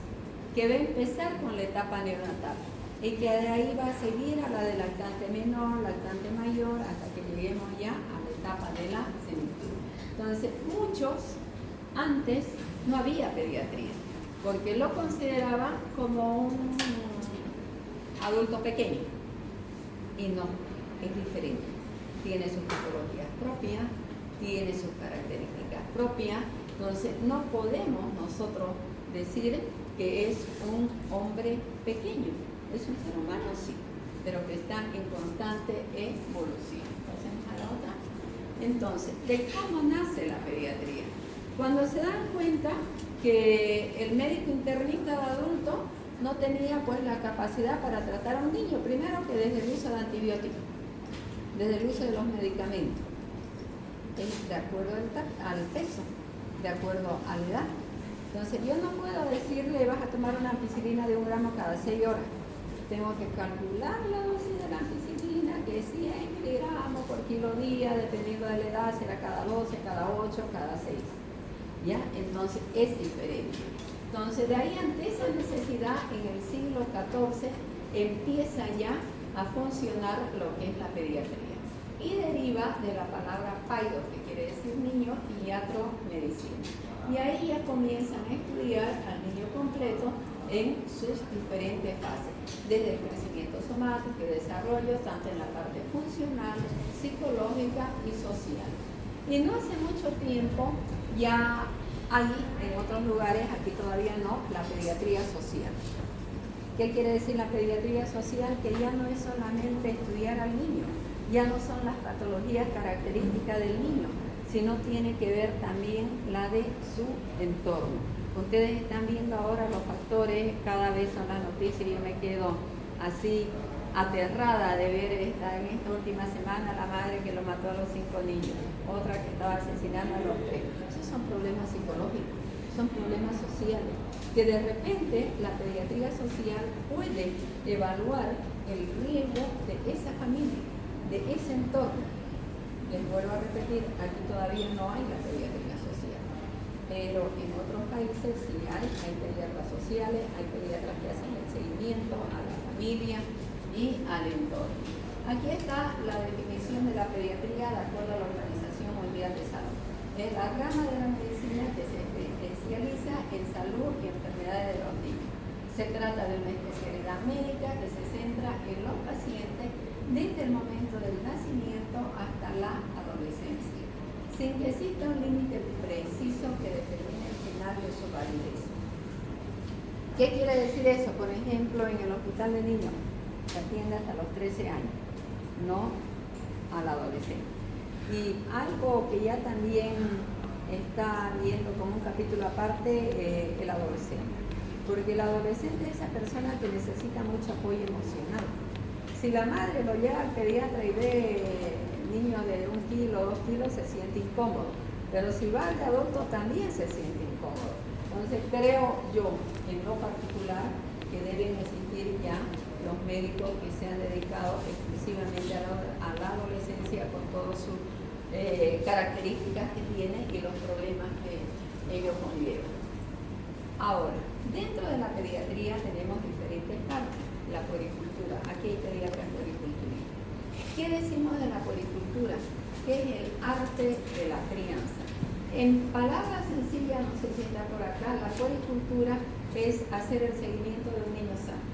que va a empezar con la etapa neonatal y que de ahí va a seguir a la de lactante menor, lactante mayor, hasta que lleguemos ya a la etapa de la senectud. Entonces, muchos antes no había pediatría, porque lo consideraban como un adulto pequeño, y no, es diferente. Tiene sus patologías propias, tiene sus características propias. Entonces no podemos nosotros decir que es un hombre pequeño. Es un ser humano, sí, pero que está en constante evolución. Pasemos a la otra. Entonces, ¿de cómo nace la pediatría? Cuando se dan cuenta que el médico internista de adulto no tenía pues la capacidad para tratar a un niño, primero que desde el uso de antibióticos, desde el uso de los medicamentos, de acuerdo al peso, de acuerdo a la edad. Entonces yo no puedo decirle vas a tomar una ampicilina de 1 gramo cada 6 horas. Tengo que calcular la dosis de la ampicilina, que es 100 miligramos por kilo día, dependiendo de la edad, será cada 12, cada 8, cada 6. ¿Ya? Entonces es diferente. Entonces de ahí, ante esa necesidad, en el siglo XIV empieza ya a funcionar lo que es la pediatría. Y deriva de la palabra paido, que quiere decir niño, y iatro, medicina. Y ahí ya comienzan a estudiar al niño completo en sus diferentes fases, desde el crecimiento somático y desarrollo, tanto en la parte funcional, psicológica y social. Y no hace mucho tiempo ya hay en otros lugares, aquí todavía no, la pediatría social. ¿Qué quiere decir la pediatría social? Que ya no es solamente estudiar al niño, ya no son las patologías características del niño, sino tiene que ver también la de su entorno. Ustedes están viendo ahora los factores, cada vez son las noticias y yo me quedo así aterrada de ver en esta última semana la madre que lo mató a los 5 niños, otra que estaba asesinando a los 3. Esos son problemas psicológicos, son problemas sociales, que de repente la pediatría social puede evaluar el riesgo de esa familia, de ese entorno. Les vuelvo a repetir, aquí todavía no hay la pediatría social. pero en otros países sí hay pediatras sociales, hay pediatras que hacen el seguimiento a la familia y al entorno. Aquí está la definición de la pediatría de acuerdo a la Organización Mundial de Salud. Es la rama de la medicina que se especializa en salud y enfermedades de los niños. Se trata de una especialidad médica que se centra en los pacientes desde el momento del nacimiento hasta la adolescencia, sin que exista un límite preciso que determine el final de su validez. ¿Qué quiere decir eso? Por ejemplo, en el hospital de niños se atiende hasta los 13 años, no al adolescente. Y algo que ya también está viendo como un capítulo aparte, el adolescente. Porque el adolescente es esa persona que necesita mucho apoyo emocional. Si la madre lo lleva al pediatra y ve niños de 1 kilo, 2 kilos, se siente incómodo. Pero si va al de adulto también se siente incómodo. Entonces creo yo, en lo particular, que deben existir ya los médicos que se han dedicado exclusivamente a la adolescencia con todas sus características que tiene y los problemas que ellos conllevan. Ahora, dentro de la pediatría tenemos diferentes partes. La puericultura, aquí hay pediatras puericulturistas. ¿Qué decimos de la puericultura? Que es el arte de la crianza. En palabras sencillas, no sé si está por acá, la puericultura es hacer el seguimiento de un niño sano,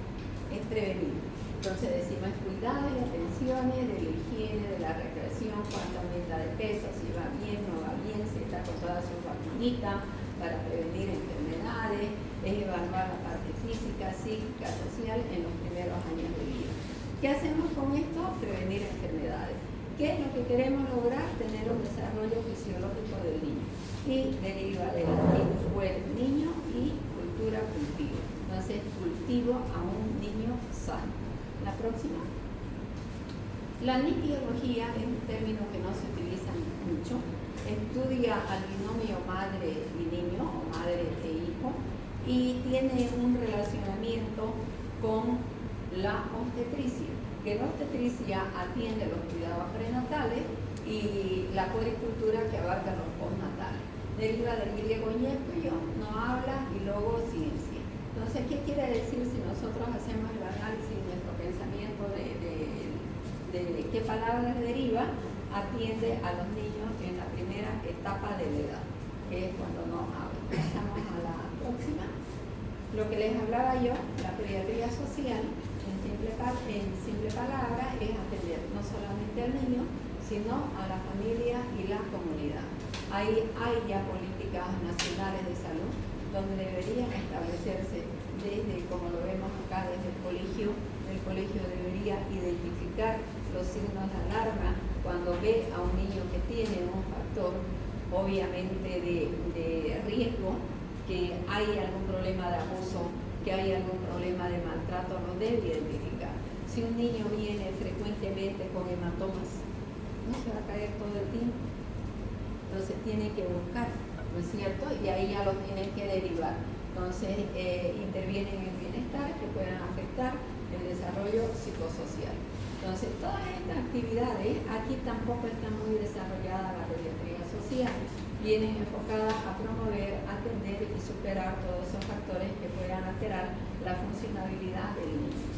es prevenir. Entonces decimos cuidados y atenciones de la higiene, de la recreación, cuánto aumenta de peso, si va bien, no va bien, si está con toda su vacunita para prevenir enfermedades, es evaluar la parte física, psíquica, social en los primeros años de vida. ¿Qué hacemos con esto? Prevenir enfermedades. ¿Qué es lo que queremos lograr? Tener un desarrollo fisiológico del niño. Y deriva de niño y cultura cultivo. Entonces, cultivo a un niño sano. La próxima. La nipiología es un término que no se utiliza mucho. Estudia al binomio madre y niño, o madre e hijo, y tiene un relacionamiento con la obstetricia, que la obstetricia atiende los cuidados prenatales y la puericultura que abarca los postnatales. Deriva del griego ñepio, no habla, y luego ciencia. Entonces, ¿qué quiere decir si nosotros hacemos el análisis de nuestro pensamiento de qué palabras deriva? Atiende a los niños en la primera etapa de la edad, que es cuando no hablan. Pasamos a la próxima. Lo que les hablaba yo, la pediatría social, en simple palabra, es atender no solamente al niño, sino a la familia y la comunidad. Ahí hay ya políticas nacionales de salud donde deberían establecerse desde, como lo vemos acá, desde el colegio debería identificar los signos de alarma cuando ve a un niño que tiene un factor obviamente de riesgo, que hay algún problema de abuso, que hay algún problema de maltrato, lo debe identificar. Si un niño viene frecuentemente con hematomas, no se va a caer todo el tiempo. Entonces tiene que buscar, ¿no es cierto? Y ahí ya lo tienen que derivar. Entonces intervienen en el bienestar que puedan afectar el desarrollo psicosocial. Entonces todas estas actividades, aquí tampoco está muy desarrollada la pediatría social, vienen enfocadas a promover, atender y superar todos esos factores que puedan alterar la funcionalidad del niño.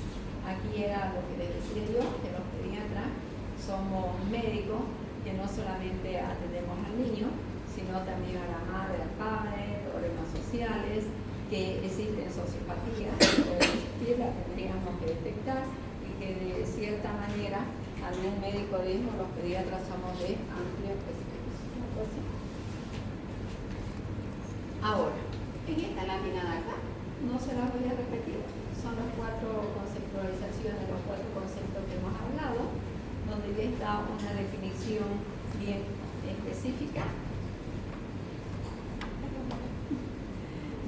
Aquí era lo que les decía yo, que los pediatras somos médicos que no solamente atendemos al niño, sino también a la madre, al padre, problemas sociales, que existen sociopatías que pueden existir, las tendríamos que detectar y que de cierta manera algún médico dijo, los pediatras somos de amplio espectro. Ahora, en esta lámina de acá, no se las voy a repetir, son las 4 conceptualizaciones, los 4 conceptos que hemos hablado, donde ya está una definición bien específica.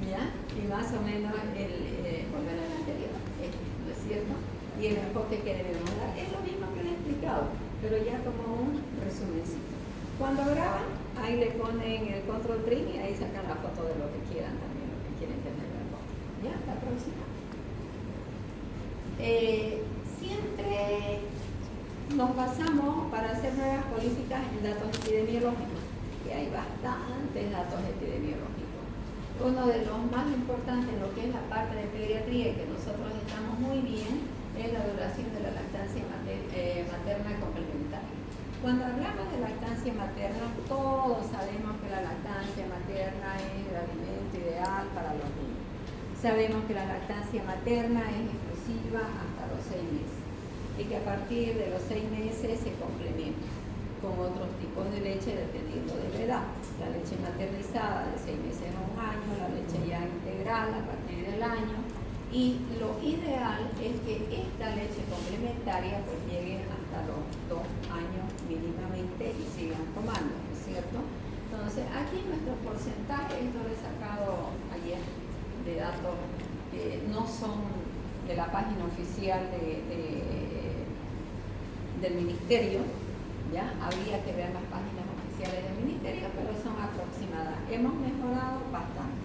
¿Ya? Y más o menos volver al anterior, ¿no es cierto? Y el enfoque que debemos dar es lo mismo que le he explicado, pero ya como un resumencito. Cuando graban, ahí le ponen el control print y ahí sacan la foto de lo que quieran también, lo que quieren tener la foto. ¿Ya? La próxima. Siempre nos basamos para hacer nuevas políticas en datos epidemiológicos, y hay bastantes datos epidemiológicos. Uno de los más importantes en lo que es la parte de pediatría y que nosotros estamos muy bien es la duración de la lactancia materna complementaria. Cuando hablamos de lactancia materna, todos sabemos que la lactancia materna es el alimento ideal para los niños. Sabemos que la lactancia materna es exclusiva hasta los 6 meses y que a partir de los 6 meses se complementa con otros tipos de leche dependiendo de la edad. La leche maternizada de 6 meses a 1 año, la leche ya integral a partir del año, y lo ideal es que esta leche complementaria pues llegue hasta los 2 años mínimamente y sigan tomando, ¿no es cierto? Entonces aquí nuestros porcentajes, esto lo he sacado ayer de datos que no son de la página oficial del ministerio. ¿Ya? Habría que ver las páginas oficiales del ministerio, pero son aproximadas. Hemos mejorado bastante.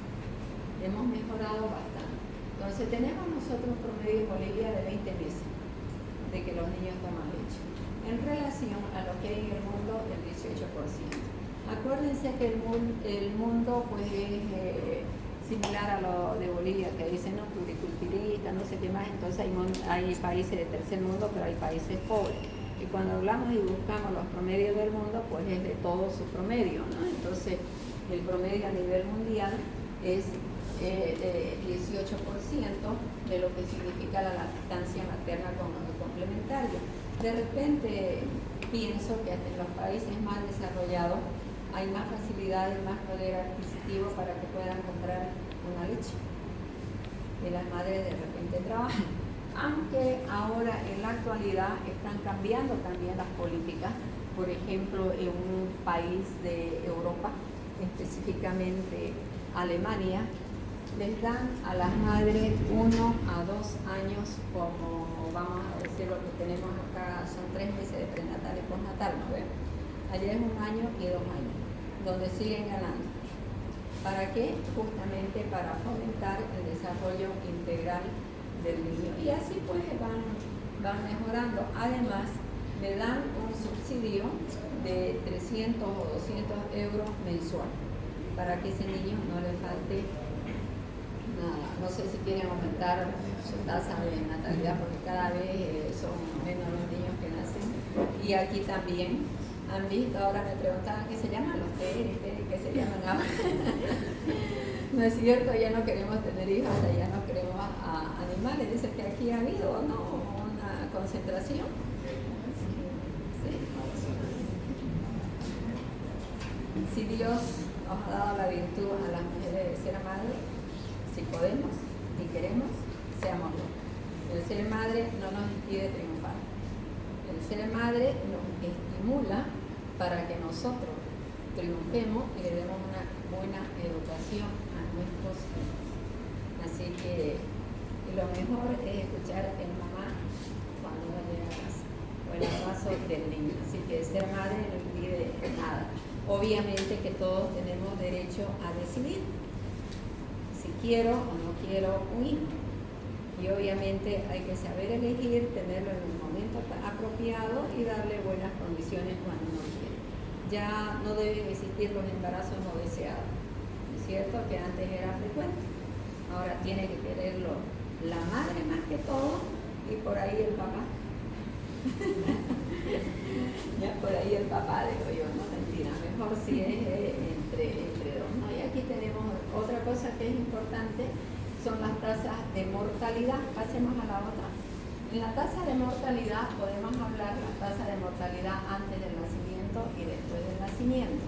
Entonces tenemos nosotros promedio en Bolivia de 20 meses de que los niños toman leche. En relación a lo que hay en el mundo, el 18%. Acuérdense que el mundo pues es similar a lo de Bolivia, que dicen no, pluriculturista, no sé qué más. Entonces hay países de tercer mundo, pero hay países pobres. Y cuando hablamos y buscamos los promedios del mundo, pues es de todo su promedio, ¿no? Entonces, el promedio a nivel mundial es 18% de lo que significa la lactancia materna complementaria. De repente, pienso que hasta en los países más desarrollados hay más facilidades, más poder adquisitivo para que puedan comprar una leche. Y las madres de repente trabajan. Aunque ahora en la actualidad están cambiando también las políticas. Por ejemplo, en un país de Europa, específicamente Alemania, les dan a las madres 1 a 2 años, como vamos a decir lo que tenemos acá, son 3 meses de prenatal y postnatal, ¿no ven? Allá es 1 año y 2 años, donde siguen ganando. ¿Para qué? Justamente para fomentar el desarrollo integral del niño. Y así pues van mejorando. Además, le dan un subsidio de 300 o 200 euros mensual para que ese niño no le falte nada. No sé si quieren aumentar su tasa de natalidad porque cada vez son menos los niños que nacen. Y aquí también han visto, ahora me preguntaban qué se llaman los TERI, qué se llaman ahora. No es cierto, ya no queremos tener hijos, ya no queremos animales. Dice que aquí ha habido, ¿no?, una concentración. Sí. Si Dios nos ha dado la virtud a las mujeres de ser madre, si podemos y queremos, seámoslo. El ser madre no nos impide triunfar. El ser madre nos estimula para que nosotros triunfemos y le demos una buena educación a nuestros hijos. Así que lo mejor es escuchar en mamá cuando uno llega a casa, o el abrazo del niño. Así que ser madre no impide nada. Obviamente que todos tenemos derecho a decidir si quiero o no quiero un hijo. Y obviamente hay que saber elegir, tenerlo en el momento apropiado y darle buenas condiciones cuando uno quiere. Ya no deben existir los embarazos no deseados. Es cierto que antes era frecuente, ahora tiene que quererlo la madre más que todo y por ahí el papá. Ya por ahí el papá, digo yo, no, mentira, mejor si es entre dos, ¿no? Y aquí tenemos otra cosa que es importante, son las tasas de mortalidad. Pasemos a la otra. En la tasa de mortalidad podemos hablar de la tasa de mortalidad antes del nacimiento y después del nacimiento.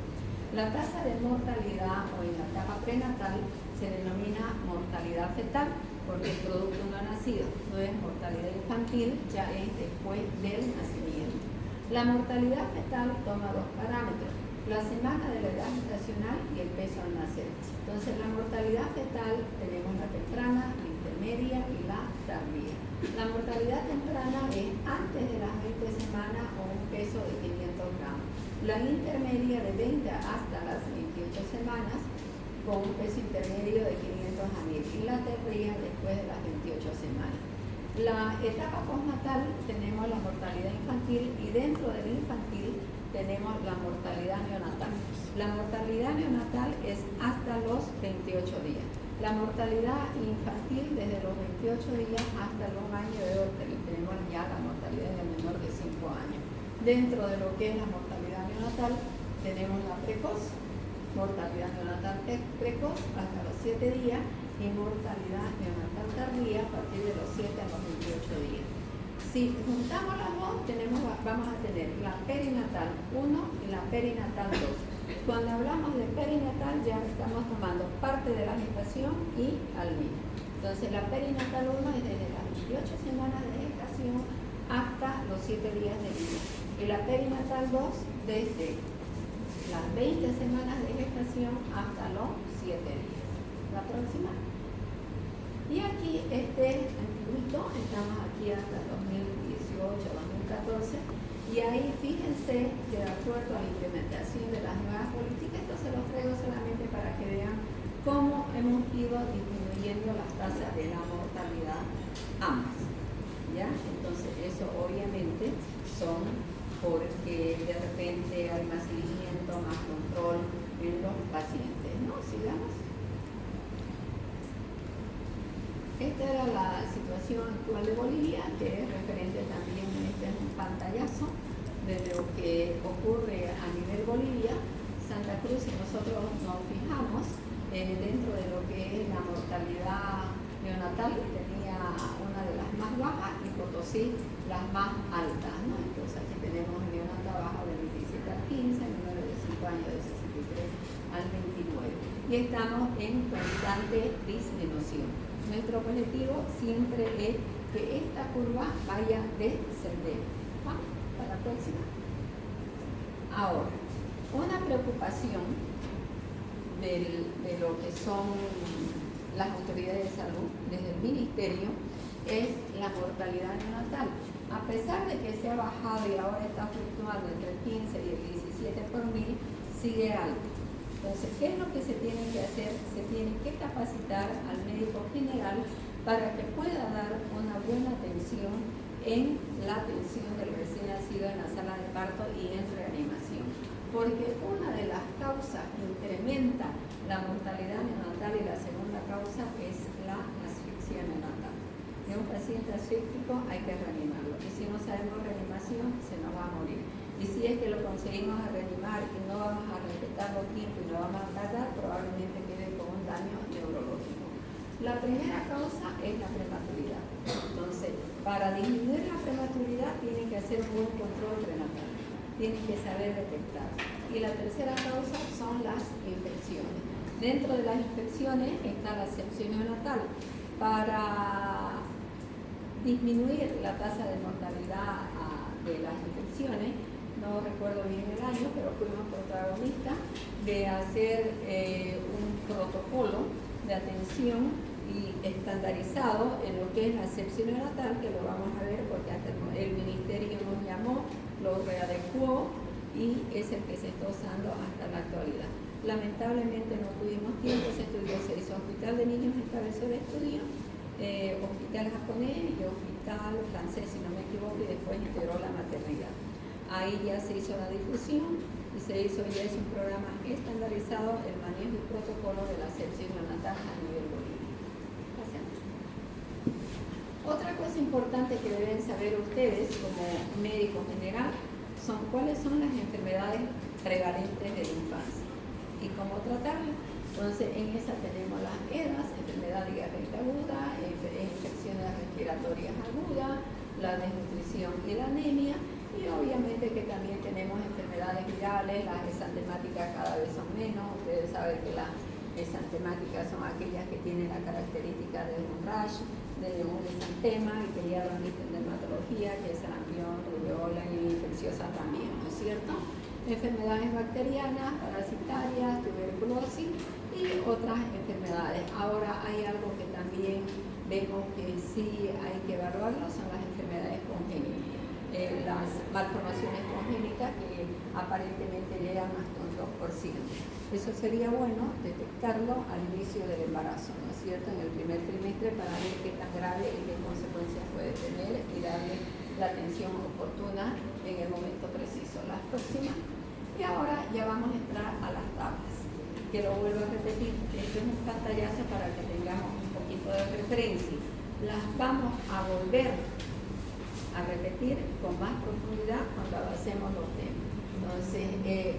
La tasa de mortalidad o en la etapa prenatal se denomina mortalidad fetal porque el producto no ha nacido, no es mortalidad infantil, ya es después del nacimiento. La mortalidad fetal toma 2 parámetros, la semana de la edad gestacional y el peso al nacer. Entonces la mortalidad fetal tenemos la temprana, la intermedia y la tardía. La mortalidad temprana es antes de las 20 semanas o un peso de 500 gramos. La intermedia de 20 hasta las 28 semanas con un peso intermedio de 500 a 1000 y la tardía después de las 28 semanas. La etapa postnatal tenemos la mortalidad infantil y dentro del infantil tenemos la mortalidad neonatal. La mortalidad neonatal es hasta los 28 días. La mortalidad infantil desde los 28 días hasta los años de edad, tenemos ya la mortalidad en el menor de 5 años. Dentro de lo que es la mortalidad neonatal, tenemos la precoz, mortalidad neonatal precoz hasta los 7 días y mortalidad neonatal tardía a partir de los 7 a los 28 días. Si juntamos las dos, vamos a tener la perinatal 1 y la perinatal 2. Cuando hablamos de perinatal ya estamos tomando parte de la gestación y al niño. Entonces la perinatal 1 es desde las 28 semanas de gestación hasta los 7 días de vida. Y la perinatal 2 desde las 20 semanas de gestación hasta los 7 días. La próxima. Y aquí antiguito, estamos aquí hasta 2018-2014, y ahí fíjense que de acuerdo a la implementación de las nuevas políticas, esto se los traigo solamente para que vean cómo hemos ido disminuyendo las tasas de la mortalidad ambas. ¿Ya? Entonces eso obviamente son porque de repente hay más seguimiento, más control en los pacientes, ¿no? Sigamos. Esta era la situación actual de Bolivia, que es referente también, este es un pantallazo de lo que ocurre a nivel Bolivia. Santa Cruz, si nosotros nos fijamos dentro de lo que es la mortalidad neonatal, tenía una de las más bajas y Potosí las más altas, ¿no? Entonces aquí tenemos neonatal bajo de 27 al 15, el número de 5 años de 63 al 29. Y estamos en constante disminución. Nuestro objetivo siempre es que esta curva vaya descendiendo. ¿Vamos? Para la próxima. Ahora, una preocupación de lo que son las autoridades de salud desde el ministerio es la mortalidad neonatal. A pesar de que se ha bajado y ahora está fluctuando entre el 15 y el 17 por mil, sigue alto. Entonces, ¿qué es lo que se tiene que hacer? Se tiene que capacitar al médico general para que pueda dar una buena atención en la atención del recién nacido en la sala de parto y en reanimación. Porque una de las causas que incrementa la mortalidad neonatal y la segunda causa es la asfixia neonatal. De un paciente asfíctico hay que reanimarlo y si no sabemos reanimación se nos va a morir. Y si es que lo conseguimos reanimar y no vamos a respetar los tiempos y no vamos a tardar, probablemente quede con un daño neurológico. La primera causa es la prematuridad. Entonces, para disminuir la prematuridad tienen que hacer un buen control prenatal, tienen que saber detectar. Y la tercera causa son las infecciones. Dentro de las infecciones está la sepsis neonatal. Para disminuir la tasa de mortalidad de las infecciones, no recuerdo bien el año, pero fuimos protagonistas de hacer un protocolo de atención y estandarizado en lo que es la sepsis neonatal, que lo vamos a ver porque hasta el ministerio nos llamó, lo readecuó y es el que se está usando hasta la actualidad. Lamentablemente no tuvimos tiempo, se hizo Hospital de Niños, estableció el estudio, Hospital Japonés y Hospital Francés, si no me equivoco, y después integró la maternidad. Ahí ya se hizo la difusión y ya es un programa estandarizado el manejo y protocolo de la sepsis neonatal a nivel Bolivia. Gracias. Otra cosa importante que deben saber ustedes como médico general son cuáles son las enfermedades prevalentes de la infancia y cómo tratarlas. Entonces, en esa tenemos las EDAs, enfermedad diarreica aguda, infecciones respiratorias agudas, la desnutrición y la anemia. Y obviamente que también tenemos enfermedades virales, las exantemáticas cada vez son menos. Ustedes saben que las exantemáticas son aquellas que tienen la característica de un rash, de un exantema y que llevan dermatología, que es sarampión, rubiola y infecciosa también, ¿no es cierto? Enfermedades bacterianas, parasitarias, tuberculosis y otras enfermedades. Ahora hay algo que también vemos que sí hay que evaluarlo, son las enfermedades congénitas. Las malformaciones congénitas que aparentemente llegan hasta un 2%. Eso sería bueno detectarlo al inicio del embarazo, ¿no es cierto? En el primer trimestre para ver qué tan grave y qué consecuencias puede tener y darle la atención oportuna en el momento preciso. Las próximas. Y ahora ya vamos a entrar a las tablas, que lo vuelvo a repetir. Esto es un pantallazo para que tengamos un poquito de referencia. Las vamos a volver a repetir con más profundidad cuando avancemos los temas. Entonces,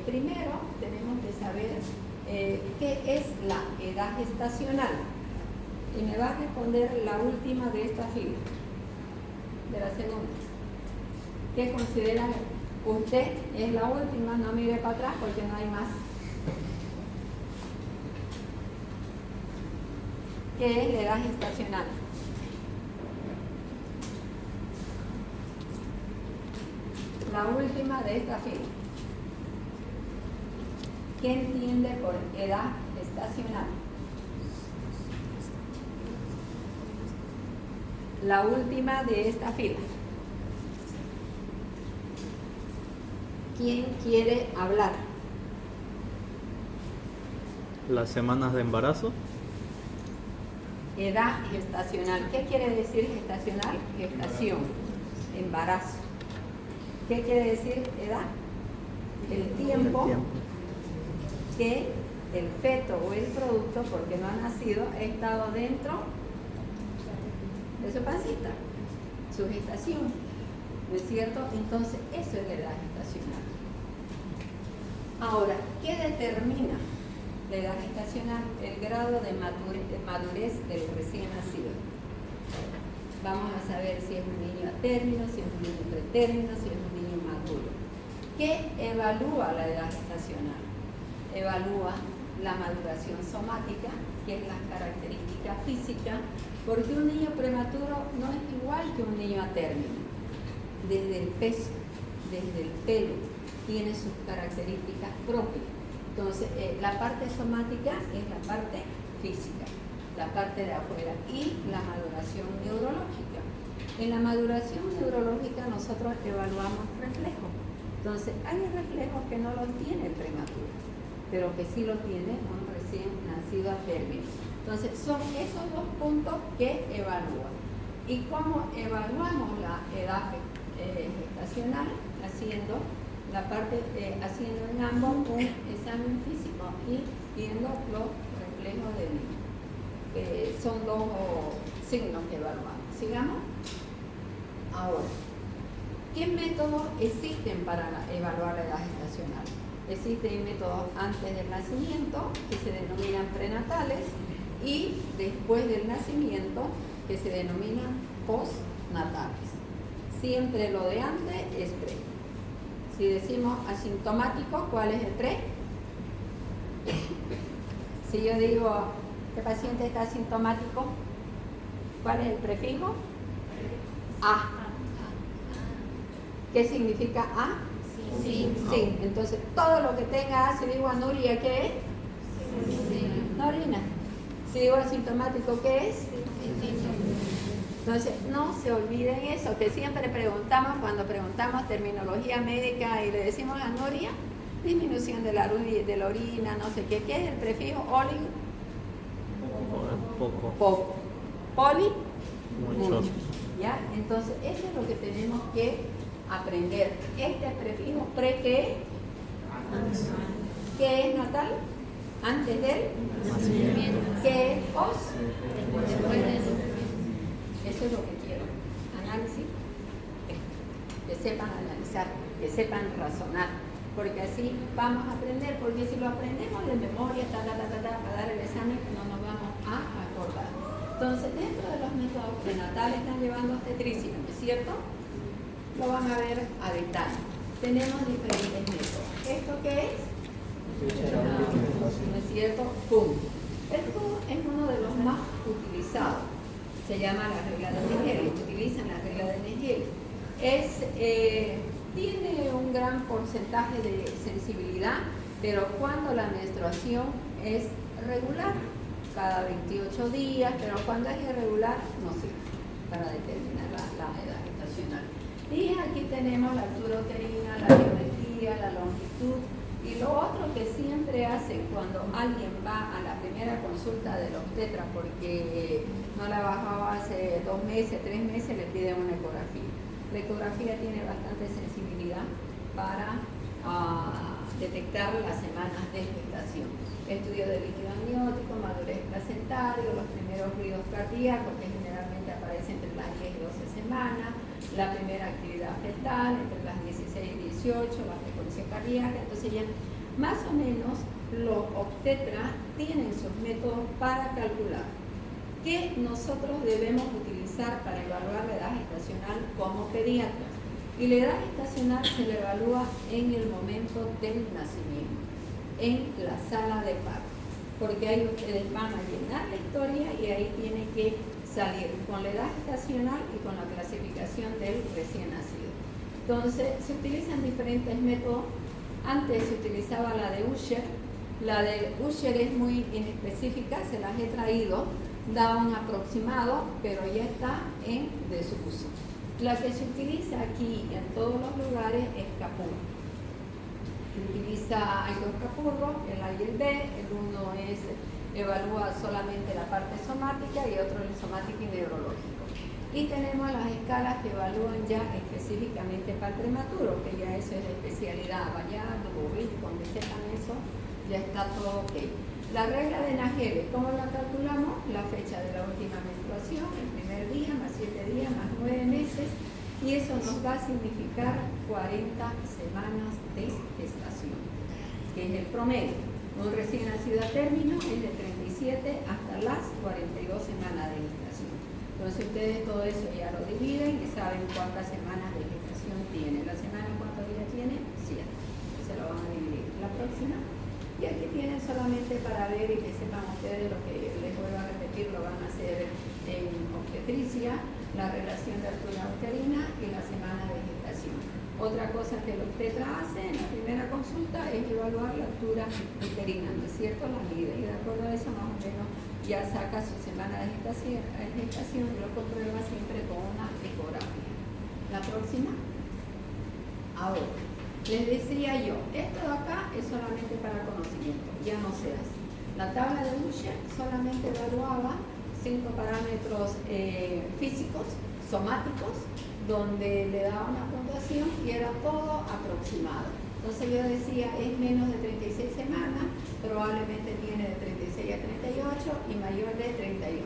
primero tenemos que saber qué es la edad gestacional. Y me va a responder la última de esta fila, de la segunda. ¿Qué considera usted? Es la última, no mire para atrás porque no hay más. ¿Qué es la edad gestacional? La última de esta fila. ¿Qué entiende por edad gestacional? La última de esta fila. ¿Quién quiere hablar? Las semanas de embarazo. Edad gestacional. ¿Qué quiere decir gestacional? Gestación, embarazo. ¿Qué quiere decir edad? El tiempo que el feto o el producto, porque no ha nacido, ha estado dentro de su pancita, su gestación, ¿no es cierto? Entonces, eso es la edad gestacional. Ahora, ¿qué determina la edad gestacional? El grado de madurez del recién nacido. Vamos a saber si es un niño a término, si es un niño pretérmino, si es un niño maduro. ¿Qué evalúa la edad gestacional? Evalúa la maduración somática, que es la característica física, porque un niño prematuro no es igual que un niño a término. Desde el peso, desde el pelo, tiene sus características propias. Entonces, la parte somática es la parte física, la parte de afuera, y la maduración neurológica. En la maduración neurológica nosotros evaluamos reflejos. Entonces, hay reflejos que no los tiene el prematuro, pero que sí lo tiene un recién nacido a término. Entonces, son esos dos puntos que evalúan. ¿Y cómo evaluamos la edad gestacional? Haciendo la parte, haciendo en ambos un examen físico y viendo los reflejos del niño. Son dos signos que evaluamos. Sigamos. Ahora, ¿qué métodos existen para evaluar la edad gestacional? Existen métodos antes del nacimiento, que se denominan prenatales, y después del nacimiento, que se denominan postnatales. Siempre lo de antes es pre. Si decimos asintomático, ¿cuál es el pre? Si yo digo que el paciente está asintomático, ¿cuál es el prefijo? A. ¿Qué significa A? Sí. Sí. Entonces, todo lo que tenga A, si digo anuria, ¿qué es? Sí. No orina. Si digo asintomático, ¿qué es? Entonces, no se olviden eso, que siempre preguntamos, cuando preguntamos terminología médica y le decimos anuria, disminución de la orina, no sé qué es el prefijo oli, Poco. poco, poli, Mucho. ¿ya? Entonces, eso es lo que tenemos que aprender. Este prefijo pre, ¿qué es natal? Antes del Nacimiento. ¿qué es pos? Después de eso. Eso es lo que quiero. Análisis, que sepan analizar, que sepan razonar, porque así vamos a aprender, porque si lo aprendemos de memoria, para dar el examen, no nos vamos a acordar. Entonces, dentro de los métodos prenatales están llevando obstetricia, ¿no es cierto? Lo van a ver a detalle. Tenemos diferentes métodos. ¿Esto qué es? ¿No es cierto? FUM. El FUM es uno de los más utilizados. Se llama la regla de Nigel, utilizan la regla de Nigel. Tiene un gran porcentaje de sensibilidad, pero cuando la menstruación es regular, cada 28 días, pero cuando es irregular, no sirve para determinar la edad gestacional. Y aquí tenemos la altura uterina, la geometría, la longitud. Y lo otro que siempre hacen cuando alguien va a la primera consulta del obstetra porque no la bajaba hace 2 meses, 3 meses, le piden una ecografía. La ecografía tiene bastante sensibilidad para detectar las semanas de gestación. Estudio de líquido amniótico, madurez placentario, los primeros ruidos cardíacos que generalmente aparecen entre las 10 y 12 semanas, la primera actividad fetal entre las 16 y 18, la frecuencia cardíaca. Entonces ya más o menos los obstetras tienen sus métodos para calcular qué nosotros debemos utilizar para evaluar la edad gestacional como pediatras. Y la edad gestacional se le evalúa en el momento del nacimiento, en la sala de parto, porque ahí ustedes van a llenar la historia y ahí tiene que salir con la edad gestacional y con la clasificación del recién nacido. Entonces, se utilizan diferentes métodos. Antes se utilizaba la de Usher. La de Usher es muy inespecífica, se las he traído, da un aproximado, pero ya está en desuso. La que se utiliza aquí en todos los lugares es Capurro. Hay dos Capurros, el A y el B. El uno evalúa solamente la parte somática y otro el somático y neurológico. Y tenemos las escalas que evalúan ya específicamente para el prematuro, que ya eso es de especialidad. Vaya, cuando sepan eso, ya está todo ok. La regla de Naegeli, ¿cómo la calculamos? La fecha de la última menstruación, el primer día, más 7 días, más 9 meses, y eso nos va a significar 40 semanas de gestación, que es el promedio. Un recién nacido a término es de 37 hasta las 42 semanas de gestación. Entonces ustedes todo eso ya lo dividen y saben cuántas semanas de gestación tiene. ¿La semana cuántos días tiene? 7. Se lo van a dividir. La próxima. Y aquí tienen solamente para ver y que sepan ustedes lo que les vuelvo a repetir, lo van a hacer en obstetricia, la relación de altura uterina y la semana de gestación. Otra cosa que el obstetra hace en la primera consulta es evaluar la altura uterina, ¿no es cierto? La mide y de acuerdo a eso más o menos ya saca su semana de gestación y lo comprueba siempre con una ecografía. La próxima. Ahora. Les decía yo, esto de acá es solamente para conocimiento, ya no se hace. La tabla de Usher solamente evaluaba 5 parámetros físicos, somáticos, donde le daba una puntuación y era todo aproximado. Entonces yo decía, es menos de 36 semanas, probablemente tiene de 36 a 38 y mayor de 38.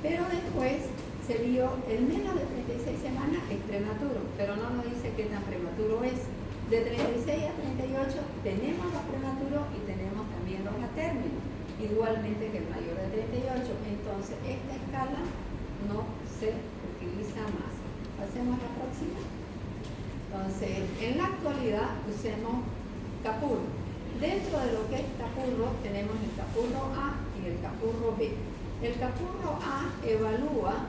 Pero después se vio el menos de 36 semanas es prematuro, pero no nos dice qué tan prematuro es. De 36 a 38 tenemos los prematuros y tenemos también los a término, igualmente que el mayor de 38. Entonces, esta escala no se utiliza más. Pasemos a la próxima. Entonces, en la actualidad usemos Capurro. Dentro de lo que es Capurro, tenemos el Capurro A y el Capurro B. El Capurro A evalúa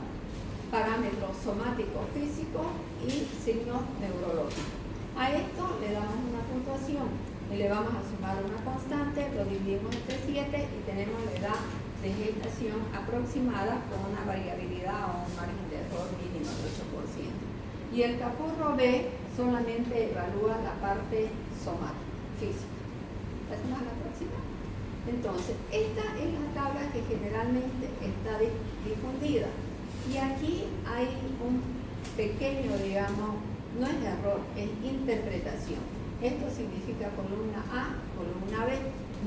parámetros somáticos físicos y signos neurológicos. A esto le damos una puntuación y le vamos a sumar una constante, lo dividimos entre 7 y tenemos la edad de gestación aproximada con una variabilidad o un margen de error mínimo de 8%. Y el Capurro B solamente evalúa la parte somática, física. ¿Pasamos a la próxima? Entonces, esta es la tabla que generalmente está difundida. Y aquí hay un pequeño, digamos, no es error, es interpretación. Esto significa columna A, columna B,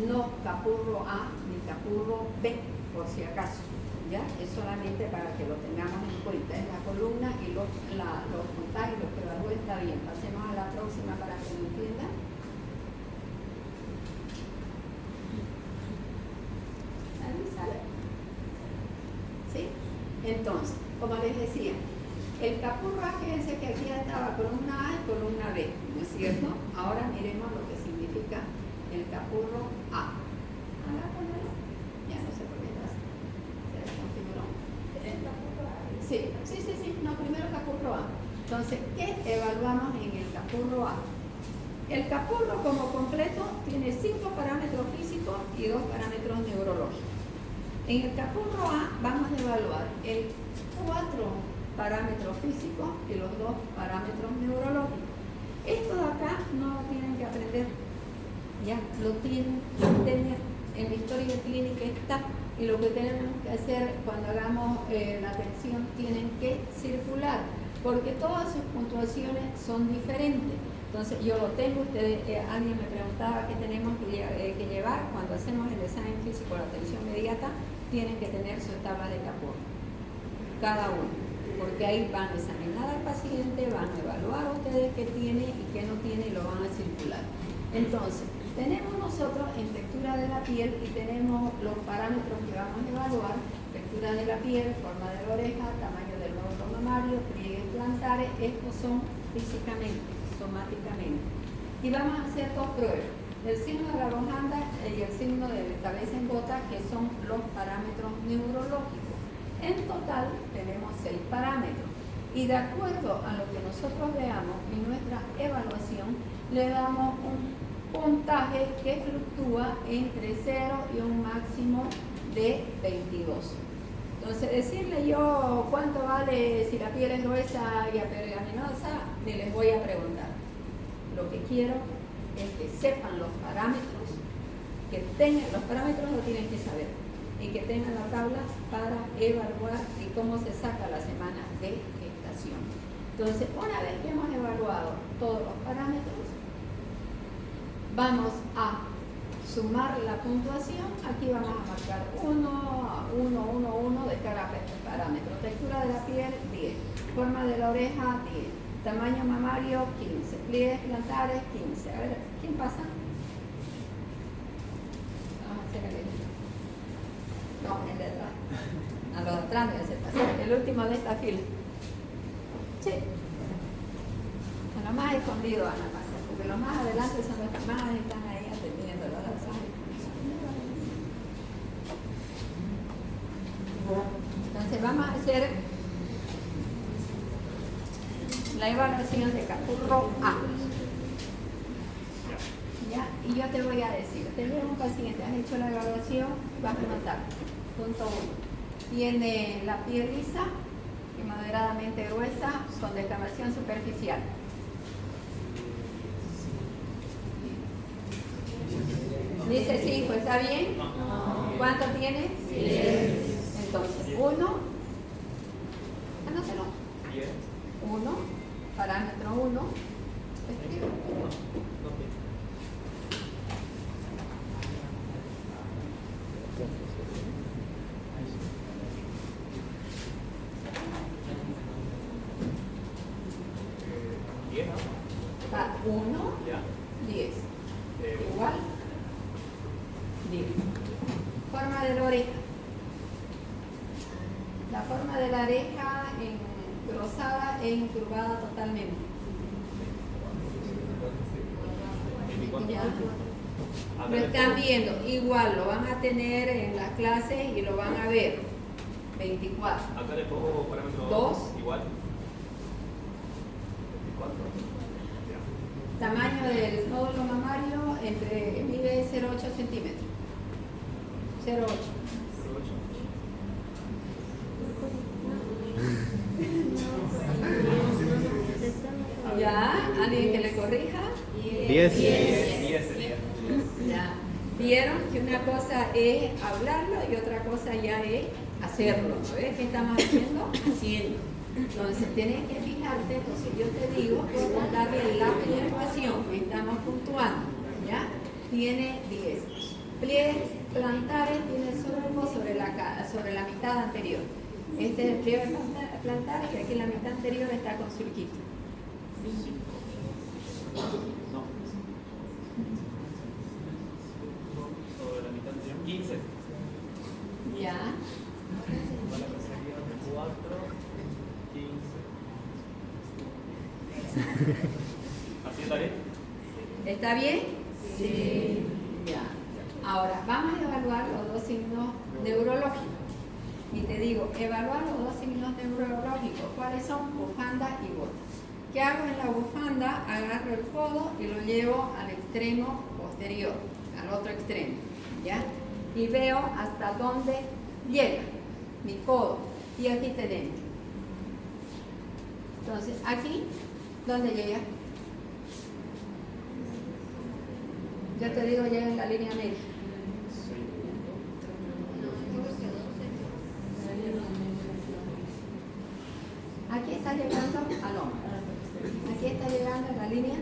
no Capurro A ni Capurro B, por si acaso. ¿Ya? Es solamente para que lo tengamos en cuenta. Es la columna y los puntajes, lo que evalúa está bien. Pasemos a la próxima para que lo entiendan. ¿Alguien sabe? ¿Sí? Entonces, como les decía, el Capurro A, fíjense que aquí estaba columna A y columna B, ¿no es cierto? Ahora miremos lo que significa el Capurro A. Ahora ponelo. Ya no sé por qué está. Se desconfiguró. ¿El Capurro A? Sí. No, primero Capurro A. Entonces, ¿qué evaluamos en el Capurro A? El Capurro como completo tiene 5 parámetros físicos y 2 parámetros neurológicos. En el Capurro A vamos a evaluar el 4 parámetros físicos y los 2 parámetros neurológicos. Esto de acá no lo tienen que aprender, ya lo tienen que tener. En la historia clínica está, y lo que tenemos que hacer cuando hagamos la atención tienen que circular porque todas sus puntuaciones son diferentes. Entonces yo lo tengo, ustedes, alguien me preguntaba qué tenemos que llevar cuando hacemos el examen físico de atención inmediata, tienen que tener sus tablas de Capón, cada uno, porque ahí van a examinar al paciente, van a evaluar ustedes qué tiene y qué no tiene y lo van a circular. Entonces, tenemos nosotros en textura de la piel y tenemos los parámetros que vamos a evaluar: textura de la piel, forma de la oreja, tamaño del nódulo mamario, pliegues plantares. Estos son físicamente, somáticamente. Y vamos a hacer dos pruebas: el signo de la bujanda y el signo de cabeza en gota, que son los parámetros neurológicos. En total tenemos 6 parámetros. Y de acuerdo a lo que nosotros veamos en nuestra evaluación, le damos un puntaje que fluctúa entre 0 y un máximo de 22. Entonces, decirle yo cuánto vale si la piel es gruesa y apergaminosa, ni les voy a preguntar. Lo que quiero es que sepan los parámetros, que tengan, los parámetros lo tienen que saber, y que tengan la tabla para evaluar y cómo se saca la semana de gestación. Entonces, una vez que hemos evaluado todos los parámetros, vamos a sumar la puntuación. Aquí vamos a marcar 1 de cada parámetro. Textura de la piel, 10. Forma de la oreja, 10. Tamaño mamario, 15. Pliegues plantares, 15. A ver, ¿quién pasa? Vamos a hacer el no, el de atrás. A los de atrás debe ser pasar. El último de esta fila. Sí. A lo más escondido van a pasar, porque los más adelante son los que más están ahí atendiendo los alzajes. Entonces vamos a hacer la evaluación de Capurro A. ¿Ya? Y yo te voy a decir, tenemos un paciente, has hecho la evaluación, vas a notar. Punto 1. Tiene la piel lisa y moderadamente gruesa con descamación superficial. Dice 5, ¿está bien? ¿Cuánto tiene? 10. Entonces, 1, anótelo. 1, parámetro 1, escribe. Va 1, 10. Igual. 10. Forma de la oreja. La forma de la oreja engrosada e incurvada totalmente. ¿Ya? Lo están viendo. Igual lo van a tener en las clases y lo van a ver. 24. Acá le pongo parámetro 2. Igual. 24. Tamaño del nódulo mamario mide 0,8 centímetros. 0,8. ¿Ya? ¿Alguien que le corrija? 10. 10 sería. Ya. Vieron que una cosa es hablarlo y otra cosa ya es hacerlo. ¿Ves qué estamos haciendo? Haciendo. Entonces tienes que fijarte, entonces yo te digo, por darle la puntuación que estamos puntuando, ¿ya? Tiene 10. Pliegues plantares tiene surco sobre la mitad anterior. Este es el pliegue plantar y aquí la mitad anterior está con surquito. No. Sobre la mitad anterior. 15. Ya. Vale, pues sería 4, 15. ¿Así está bien? ¿Está bien? Sí. Ya. Ahora, vamos a evaluar los dos signos neurológicos. Y te digo, evaluar los dos signos neurológicos. ¿Cuáles son? Bufanda y bota. ¿Qué hago en la bufanda? Agarro el codo y lo llevo al extremo posterior, al otro extremo, ¿ya? Y veo hasta dónde llega mi codo. Y aquí tenemos. Entonces, aquí, ¿dónde llega? Yo te digo, llega en la línea media. Aquí está llegando al hombro. Aquí está llegando en la línea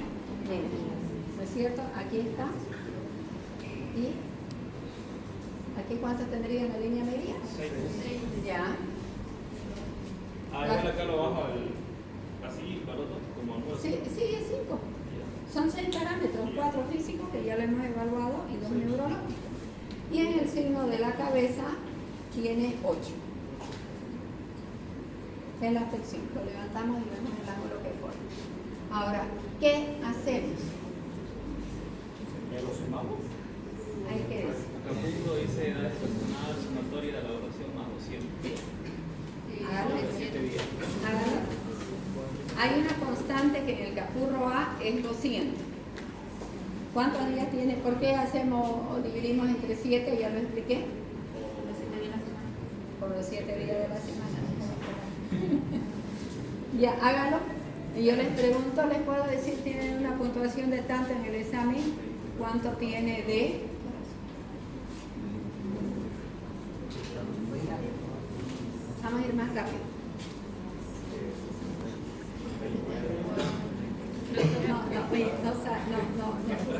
media, ¿no es cierto? Aquí está. ¿Y aquí cuánto tendría en la línea media? 6. Ya. Igual acá lo bajo así, para otro, como al Sí, es 5. Son 6 parámetros, 4 físicos que ya lo hemos evaluado y 2 neurológicos. Y en el signo de la cabeza tiene 8. Es la flexión. Lo levantamos y vemos el ángulo que forma. Ahora, ¿qué hacemos? ¿Lo sumamos? Ahí que es. Acá punto dice edad personal, sumatoria de la evaluación más 200. Hágalo. 7 días. Hágalo. Hay una constante que en el capurro A es 200. ¿Cuántos días tiene? ¿Por qué hacemos o dividimos entre 7? Ya lo expliqué. Por los 7 días de la semana. Ya, hágalo. Y yo les pregunto, les puedo decir, tienen una puntuación de tanto en el examen, ¿cuánto tiene de? Vamos a ir más rápido. No.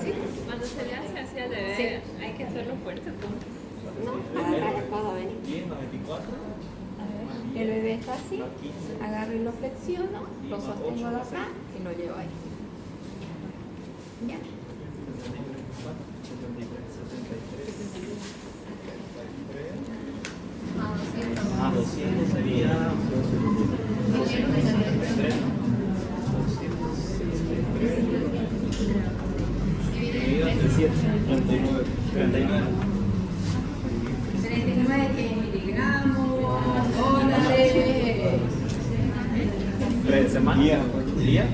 ¿Sí? Cuando se le hace hacia el bebé, Sí. hay que hacerlo fuerte. No, agarra el codo, ven. 10 más 24. El bebé está así, agarro y lo flexiono, lo sostengo de acá y lo llevo ahí. Ya. 73. Más 200 sería 263. Dividido entre 7. 39. 39. 39 miligramos, dólares. 3 semanas. ¿Día?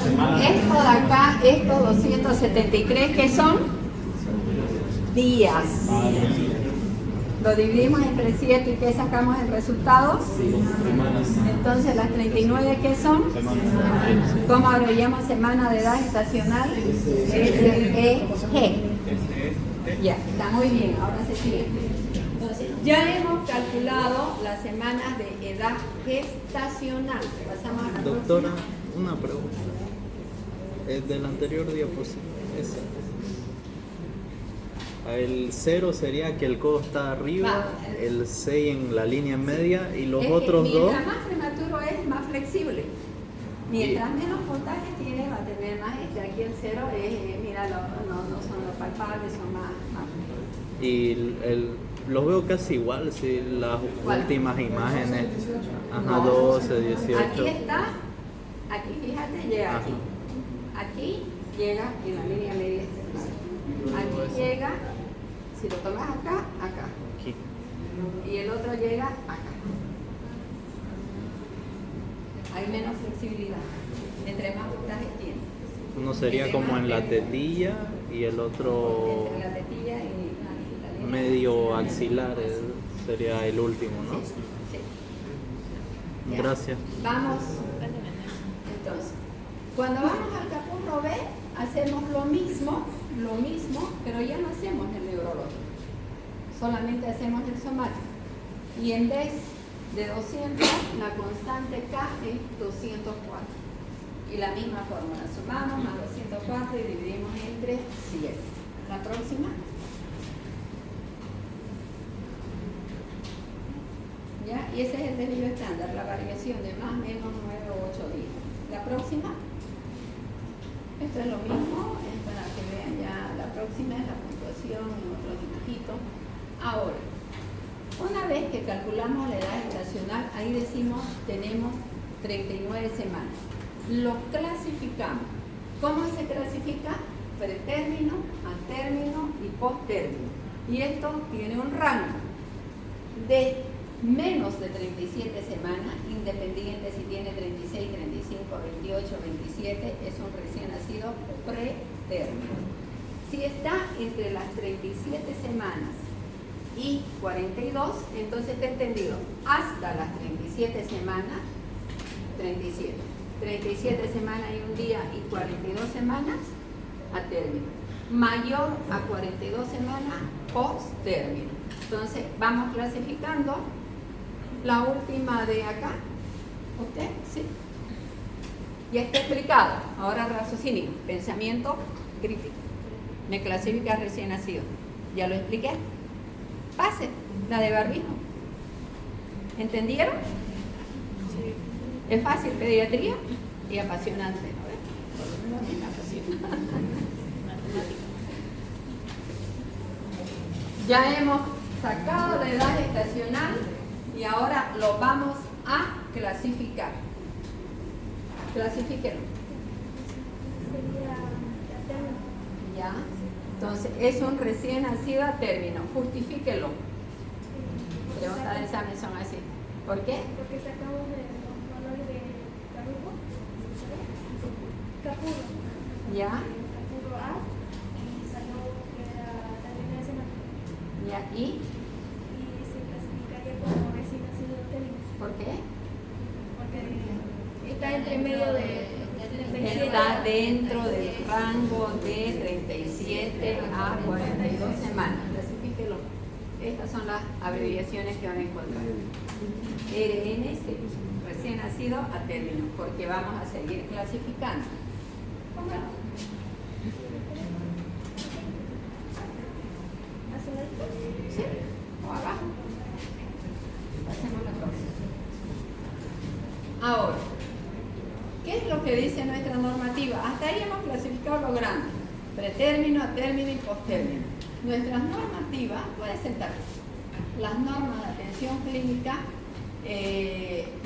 Semana. Esto de acá, estos 273, ¿qué son? Días. Lo dividimos entre 7 y ¿qué sacamos el resultado? Semanas. Entonces las 39, ¿qué son? ¿Cómo abreviamos semana de edad estacional? SEG. Ya, está muy bien, ahora se sigue. Entonces, ya hemos calculado las semanas de edad gestacional. Pasamos a la Doctora, próxima. una pregunta. Del anterior diapositiva, ese. El 0 sería que el codo está arriba, el 6 en la línea media y los Es que otros dos. mientras más prematuro es, más flexible. Mientras menos voltaje tiene, va a tener más. Aquí el 0 es, mira, no son los palpables, son más. Y los veo casi igual, si las ¿Cuál? últimas imágenes. Ajá, No. 12, 18. Aquí está, aquí fíjate, llega Ajá. aquí. Aquí llega en la línea media externa. Aquí llega, si lo tomas acá, acá. Aquí. Y el otro llega acá. Hay menos flexibilidad. Entre más voltaje tiene. Uno sería Entre como más en la tiene. tetilla y el otro Entre la tetilla y la línea. medio axilar, sería el último, ¿no? Sí. Ya. Gracias. Vamos. Entonces, cuando vamos al capurro B, hacemos lo mismo, pero ya no hacemos el neurológico. Solamente hacemos el somático. Y en vez de 200, la constante K es 204. Y la misma fórmula, sumamos más 204 y dividimos entre 7. La próxima. ¿Ya? Y ese es el desvío estándar, la variación de más, menos 9 o 8 días. La próxima. Esto es lo mismo, es para que vean ya. La próxima es la puntuación en otro dibujito. Ahora, una vez que calculamos la edad estacional, ahí decimos tenemos 39 semanas. Lo clasificamos. ¿Cómo se clasifica? Pretérmino, antérmino y posttérmino. Y esto tiene un rango de menos de 37 semanas, independiente si tiene 36, 35, 28, 27, es un recién nacido pretérmino. Si está entre las 37 semanas y 42, entonces está entendido hasta las 37 semanas, 37. 37 semanas y un día y 42 semanas a término. Mayor a 42 semanas post término. Entonces vamos clasificando la última de acá, ¿Usted? Sí. Ya está explicado. Ahora raciocinio, pensamiento crítico. Me clasifica recién nacido. Ya lo expliqué. Pase, la de barbijo. ¿Entendieron? Sí. Es fácil, pediatría y apasionante, ¿no ves? Por lo menos a mí me apasiona. Ya hemos sacado la edad estacional y ahora lo vamos a clasificar. Clasifíquelo. Ya. Entonces, es un recién nacido a término. Justifíquelo. Preguntas de examen son así. ¿Por qué? Porque sacamos los valores de Capuro. Ya. Capuro A y salió que era también ese Ya. ¿Y? se clasificaría como recién nacido de término. ¿Por qué? Porque está entre medio de 37. Está dentro del rango de 37 a 42 semanas. Clasifíquelo. Estas son las abreviaciones que van a encontrar. RN, recién nacido a término, porque vamos a seguir clasificando. Póngalo. Sí, o abajo. Hacemos la próxima. Ahora, ¿qué es lo que dice nuestra normativa? Hasta ahí hemos clasificado lo grande: pretérmino, a término y postérmino. Nuestras normativas, puede sentarse, las normas de atención clínica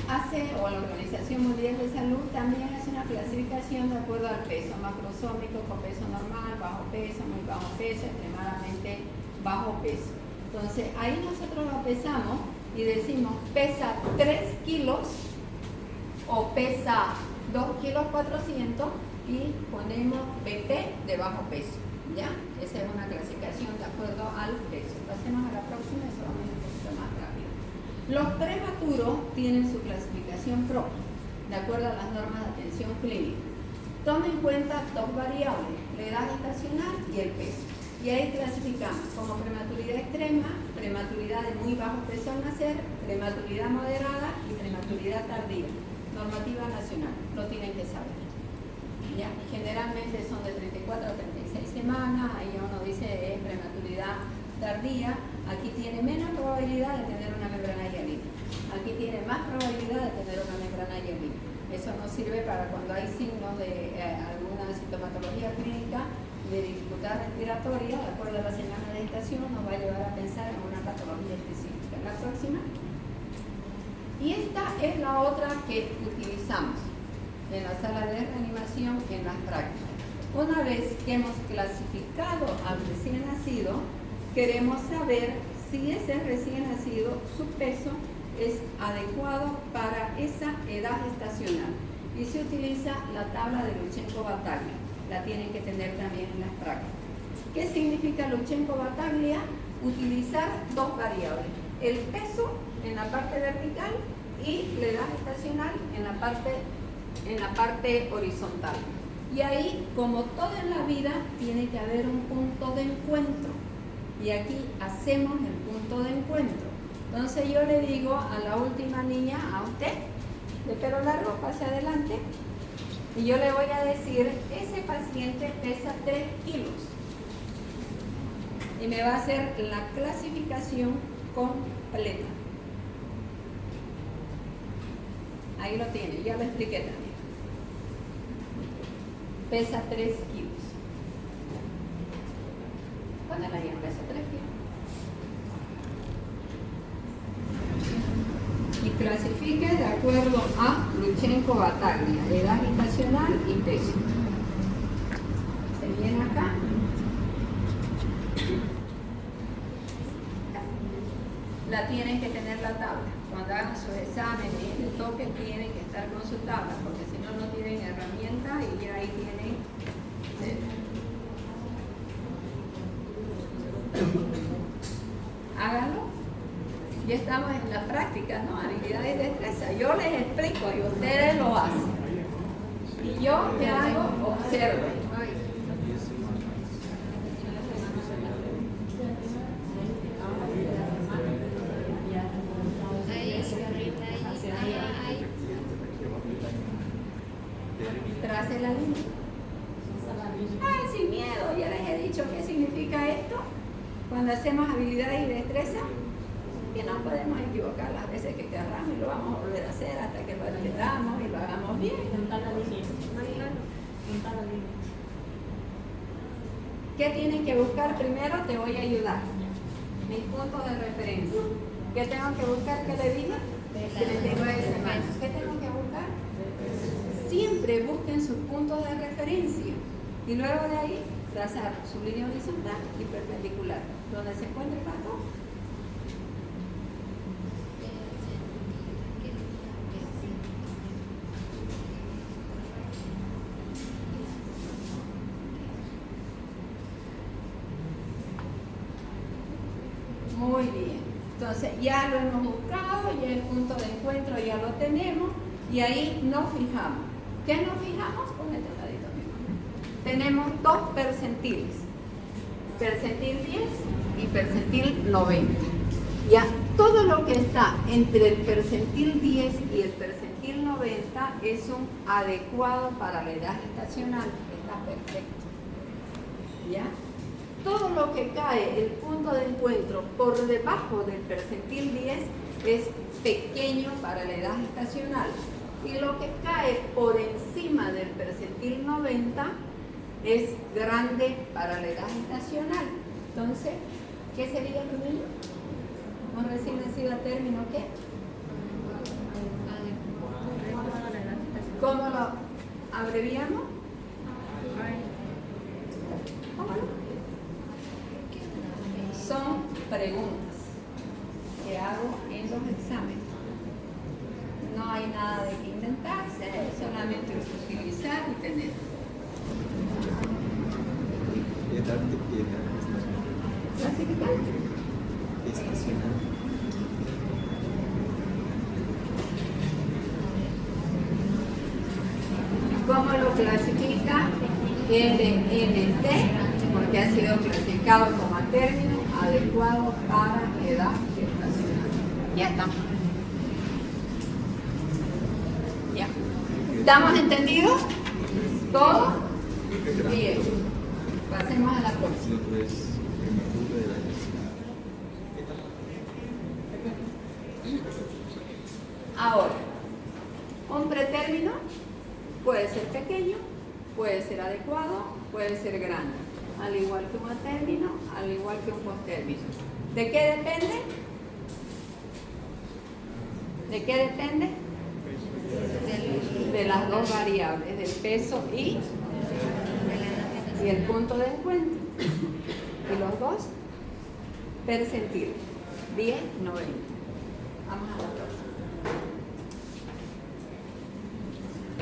hace, o la Organización Mundial de Salud también hace una clasificación de acuerdo al peso macrosómico, con peso normal, bajo peso, muy bajo peso, extremadamente bajo peso. Entonces ahí nosotros lo pesamos y decimos pesa 3 kilos o pesa 2 kilos 400 y ponemos PT de bajo peso. ¿Ya? Esa es una clasificación de acuerdo al peso. Pasemos a la próxima, eso va a ir un poquito más rápido. Los prematuros tienen su clasificación propia, de acuerdo a las normas de atención clínica. Toma en cuenta dos variables: la edad estacional y el peso. Y ahí clasificamos como prematuridad extrema, prematuridad de muy bajo peso al nacer, prematuridad moderada y prematuridad tardía. Normativa nacional, lo tienen que saber. ¿Ya? Generalmente son de 34 a 36 semanas, ahí uno dice es prematuridad tardía. Aquí tiene menos probabilidad de tener una membrana hialina, aquí tiene más probabilidad de tener una membrana hialina. Eso nos sirve para cuando hay signos de alguna sintomatología clínica de dificultad respiratoria, de acuerdo a la semana de gestación, nos va a llevar a pensar en una patología específica. La próxima. Y esta es la otra que utilizamos en la sala de reanimación en las prácticas. Una vez que hemos clasificado al recién nacido, queremos saber si ese recién nacido, su peso es adecuado para esa edad estacional. Y se utiliza la tabla de Lutsenko-Battaglia. La tienen que tener también en las prácticas. ¿Qué significa Lutsenko-Battaglia? Utilizar dos variables: el peso en la parte vertical y la edad estacional en la parte horizontal. Y ahí, como todo en la vida, tiene que haber un punto de encuentro. Y aquí hacemos el punto de encuentro. Entonces yo le digo a la última niña, a usted, de pelo largo, pase adelante. Y yo le voy a decir, ese paciente pesa 3 kilos. Y me va a hacer la clasificación completa. Ahí lo tiene, ya lo expliqué también. Pesa 3 kilos. Póngala ahí, pesa 3 kilos. Y clasifique de acuerdo a Lutsenko-Battaglia, edad estacional y peso. Se viene acá. La tienen que tener la tabla. Cuando hagan sus exámenes y el toque, tienen que estar con su tabla, porque si no, no tienen herramienta y ya ahí tienen. Háganlo. Ya estamos en la práctica, ¿no? Habilidad y destreza. Yo les explico y ustedes lo hacen. Y yo, ¿qué hago? Observo. Trace la línea. Ay, sin miedo, ya les he dicho qué significa esto. Cuando hacemos habilidades y destreza, que no podemos equivocar las veces que querramos y lo vamos a volver a hacer hasta que lo entendamos y lo hagamos bien. ¿Qué tienen que buscar primero? Te voy a ayudar. Mis puntos de referencia. ¿Qué tengo que buscar? ¿Qué le dije? 39 semanas. ¿Qué tengo que buscar? Siempre busquen sus puntos de referencia y luego de ahí trazar su línea horizontal y perpendicular. Donde se encuentre el patrón. Muy bien. Entonces ya lo hemos buscado, ya el punto de encuentro ya lo tenemos y ahí nos fijamos. ¿Qué nos fijamos? Ponete un ladito, mi mamá. Tenemos dos percentiles. Percentil 10 y percentil 90. Ya todo lo que está entre el percentil 10 y el percentil 90 es un adecuado para la edad gestacional. Está perfecto. ¿Ya? Todo lo que cae el punto de encuentro por debajo del percentil 10 es pequeño para la edad gestacional. Y lo que cae por encima del percentil 90 es grande para la edad gestacional. Entonces, ¿qué sería tu niño? Un recién nacido a término, ¿qué? ¿Cómo lo abreviamos? ¿Cómo no? Son preguntas que hago en los exámenes. No hay nada de que inventarse, es solamente utilizar y tener. ¿Clasificar? Estacional. ¿Cómo lo clasifica? LNT, porque ha sido clasificado como término adecuado para edad gestacional. Ya está. Ya. ¿Estamos entendidos? ¿Todo? Bien. Pasemos a la próxima. Ahora, un pretérmino puede ser pequeño, puede ser adecuado, puede ser grande, al igual que un término, al igual que un postérmino. ¿De qué depende? ¿De qué depende? De las dos variables, del peso y el punto de encuentro. Y los dos percentiles, 10, 90. Vamos a la próxima.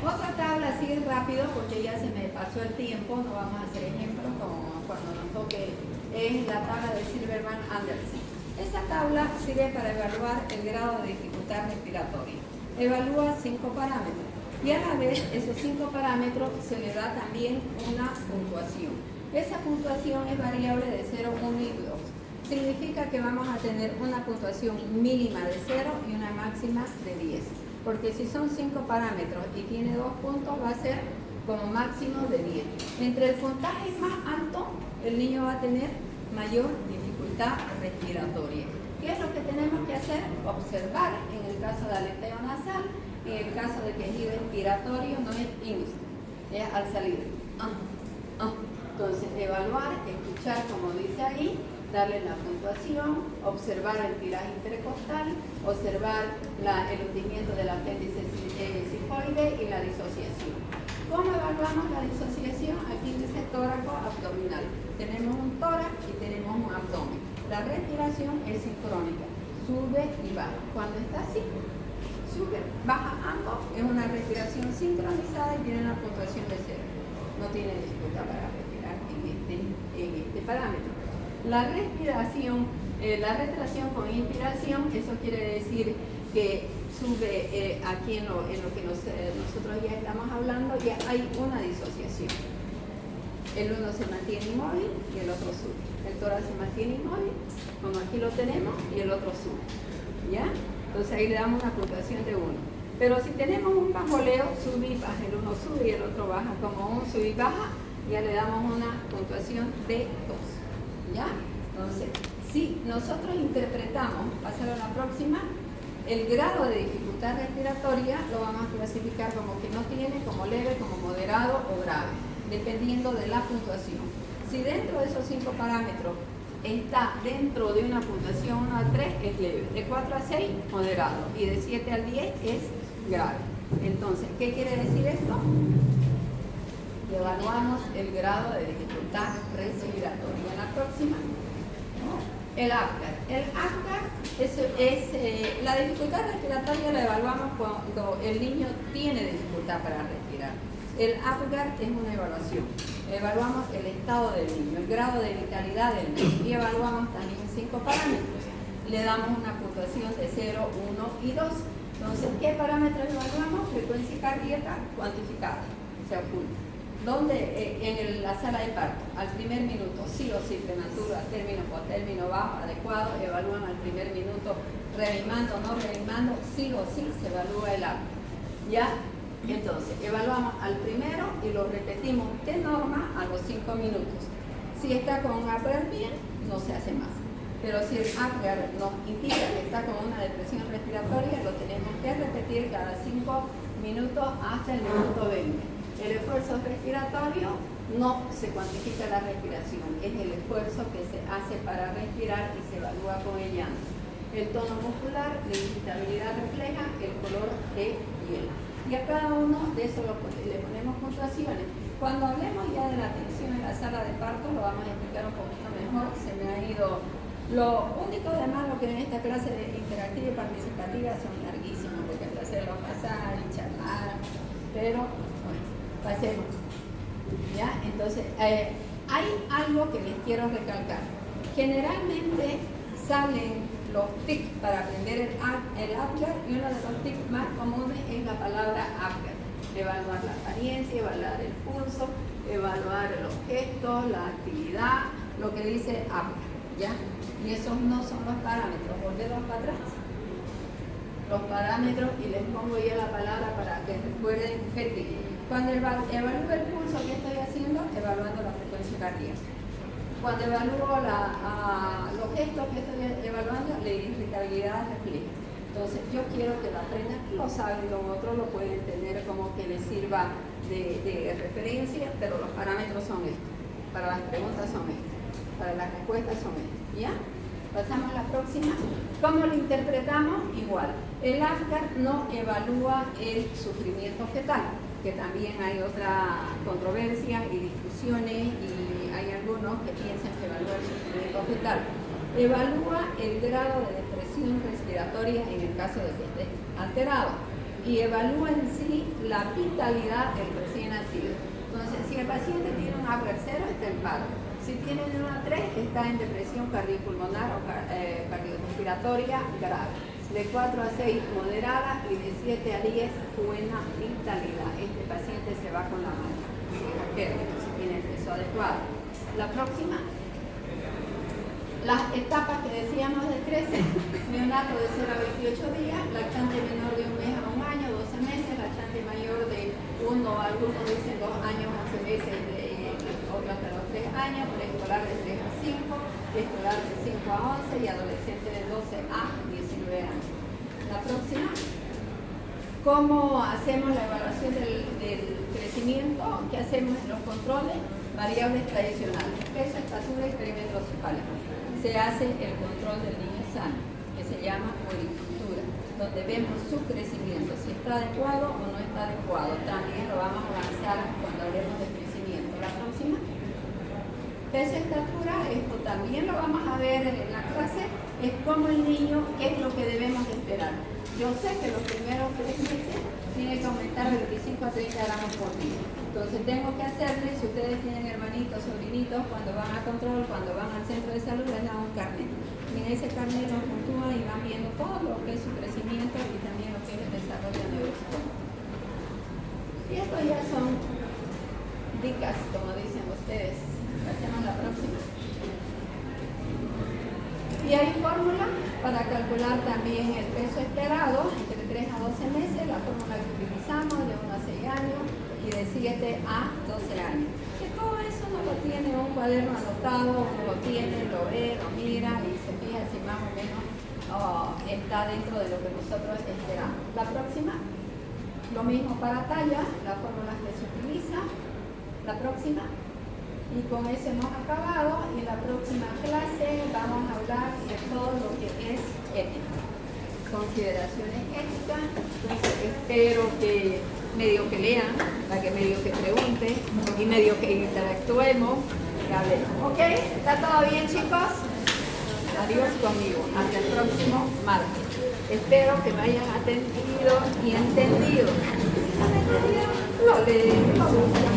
Otra tabla así rápido porque ya se me pasó el tiempo, no vamos a hacer ejemplos como cuando nos toque, es la tabla de Silverman-Andersen. Esa tabla sirve para evaluar el grado de dificultad respiratoria. Evalúa 5 parámetros y a la vez esos 5 parámetros se le da también una puntuación. Esa puntuación es variable de 0, 1 y 2. Significa que vamos a tener una puntuación mínima de 0 y una máxima de 10. Porque si son 5 parámetros y tiene 2 puntos, va a ser como máximo de 10. Entre el puntaje más alto, el niño va a tener mayor dificultad respiratoria. ¿Qué es lo que tenemos que hacer? Observar en el caso de aleteo nasal, en el caso de quejido inspiratorio, no es ins, es al salir. Entonces, evaluar, escuchar como dice ahí, darle la puntuación, observar el tiraje intercostal, observar el hundimiento del apéndice sifoide y la disociación. ¿Cómo evaluamos la disociación? Aquí dice tóraco abdominal. Tenemos un tórax y tenemos un abdomen. La respiración es sincrónica, sube y baja. Cuando está así, sube, baja ambos, es una respiración sincronizada y tiene una puntuación de 0. No tiene dificultad para respirar en este parámetro. La respiración con inspiración, eso quiere decir que sube aquí en lo que nosotros ya estamos hablando, ya hay una disociación. El uno se mantiene inmóvil y el otro sube. El tórax se mantiene inmóvil, como aquí lo tenemos, y el otro sube. ¿Ya? Entonces ahí le damos una puntuación de 1. Pero si tenemos un bamboleo, sub y baja, el uno sube y el otro baja, como un sub y baja, ya le damos una puntuación de 2. ¿Ya? Entonces, si nosotros interpretamos, pasar a la próxima, el grado de dificultad respiratoria lo vamos a clasificar como que no tiene, como leve, como moderado o grave, dependiendo de la puntuación. Si dentro de esos 5 parámetros está dentro de una puntuación 1 a 3 es leve, de 4 a 6 moderado y de 7 al 10 es grave. Entonces, ¿qué quiere decir esto? Que evaluamos el grado de dificultad respiratoria. En la próxima, el APGAR. El APGAR es la dificultad respiratoria la evaluamos cuando el niño tiene dificultad para respirar. El APGAR es una evaluación. Evaluamos el estado del niño, el grado de vitalidad del niño y evaluamos también 5 parámetros. Le damos una puntuación de 0, 1 y 2. Entonces, ¿qué parámetros evaluamos? Frecuencia cardíaca cuantificada, se oculta. Donde en la sala de parto, al primer minuto, sí o sí, prematuro, a término, por término bajo, adecuado, evalúan al primer minuto, reanimando, no reanimando, sí o sí se evalúa el APGAR. ¿Ya? Entonces, evaluamos al primero y lo repetimos de norma a los 5 minutos. Si está con un APGAR bien, no se hace más. Pero si el APGAR nos indica que está con una depresión respiratoria, lo tenemos que repetir cada 5 minutos hasta el minuto 20. El esfuerzo respiratorio no se cuantifica la respiración, es el esfuerzo que se hace para respirar y se evalúa con el llanto. El tono muscular, la irritabilidad refleja, el color de piel. Y a cada uno de esos le ponemos puntuaciones. Cuando hablemos ya de la atención en la sala de parto, lo vamos a explicar un poquito mejor. Se me ha ido. Lo único de malo que en esta clase de interactiva y participativa son larguísimos, porque hay que hacerlo pasar y charlar, pero bueno, pasemos. ¿Ya? Entonces, hay algo que les quiero recalcar. Generalmente salen los tics para aprender el APGAR y uno de los tics más comunes es la palabra APGAR. Evaluar la apariencia, evaluar el pulso, evaluar los gestos, la actividad, lo que dice APGAR. ¿Ya? Y esos no son los parámetros. Volvemos para atrás. Los parámetros y les pongo ya la palabra para que recuerden FETI. Cuando evalúo el pulso, ¿qué estoy haciendo? Evaluando la frecuencia cardíaca. Cuando evalúo los gestos que estoy evaluando, la irritabilidad refleja. Entonces, yo quiero que lo aprendan, lo saben, los otros lo pueden tener como que les sirva de referencia, pero los parámetros son estos. Para las preguntas son estos. Para las respuestas son estos. ¿Ya? Pasamos a la próxima. ¿Cómo lo interpretamos? Igual. El APGAR no evalúa el sufrimiento fetal, que también hay otra controversia y discusiones y hay algunos que piensan que evalúa el sufrimiento fetal. Evalúa el grado de depresión respiratoria en el caso de que esté alterado y evalúa en sí la vitalidad del recién nacido. Entonces, si el paciente tiene un APGAR 0, está en paro. Si tiene de 1 a 3, está en depresión cardiopulmonar o cardiorrespiratoria grave. De 4 a 6, moderada, y de 7 a 10, buena vitalidad. Este paciente se va con la mano, si tiene el peso adecuado. La próxima. Las etapas que decíamos de 13, neonato de 0 a 28 días, lactante menor de 1 mes a 1 año, 12 meses, lactante mayor de 1, algunos dicen 2 años, 11 meses, otros hasta los 3 años, preescolar de 3 a 5, escolar de 5 a 11 y adolescente de 12 a 19 años. La próxima. ¿Cómo hacemos la evaluación del crecimiento? ¿Qué hacemos en los controles? Variables tradicionales, peso, estatura y perímetro cefálico. Se hace el control del niño sano, que se llama puericultura, donde vemos su crecimiento, si está adecuado o no está adecuado. También lo vamos a avanzar cuando hablemos de crecimiento. La próxima. Peso, estatura, esto también lo vamos a ver en la clase, es como el niño, qué es lo que debemos esperar. Yo sé que los primeros 3 meses tiene que aumentar 25 a 30 gramos por día. Entonces tengo que hacerle, si ustedes tienen hermanitos, sobrinitos, cuando van a control, cuando van al centro de salud, les dan un carnet. Y en ese carnet los puntúan y van viendo todo lo que es su crecimiento y también lo que es el desarrollo neuropsicológico. Y estos ya son dicas, como dicen ustedes. Pasemos a la próxima. Y hay fórmula para calcular también el peso esperado entre 3 a 12 meses, la fórmula que utilizamos de 1 a 6 años y de 7 a 12 años. Que todo eso no lo tiene un cuaderno anotado, uno lo tiene, lo ve, lo mira y se fija si más o menos está dentro de lo que nosotros esperamos. La próxima, lo mismo para talla, las fórmulas que se utilizan. La próxima. Y con eso hemos acabado. Y en la próxima clase vamos a hablar de todo lo que es ética, consideraciones éticas. Entonces espero que medio que lean, para que medio que pregunten y medio que interactuemos y hablemos. ¿Ok? ¿Está todo bien, chicos? Adiós conmigo. Hasta el próximo martes. Espero que me hayan atendido y entendido. Si no me entendieron, lo leen, lo buscan.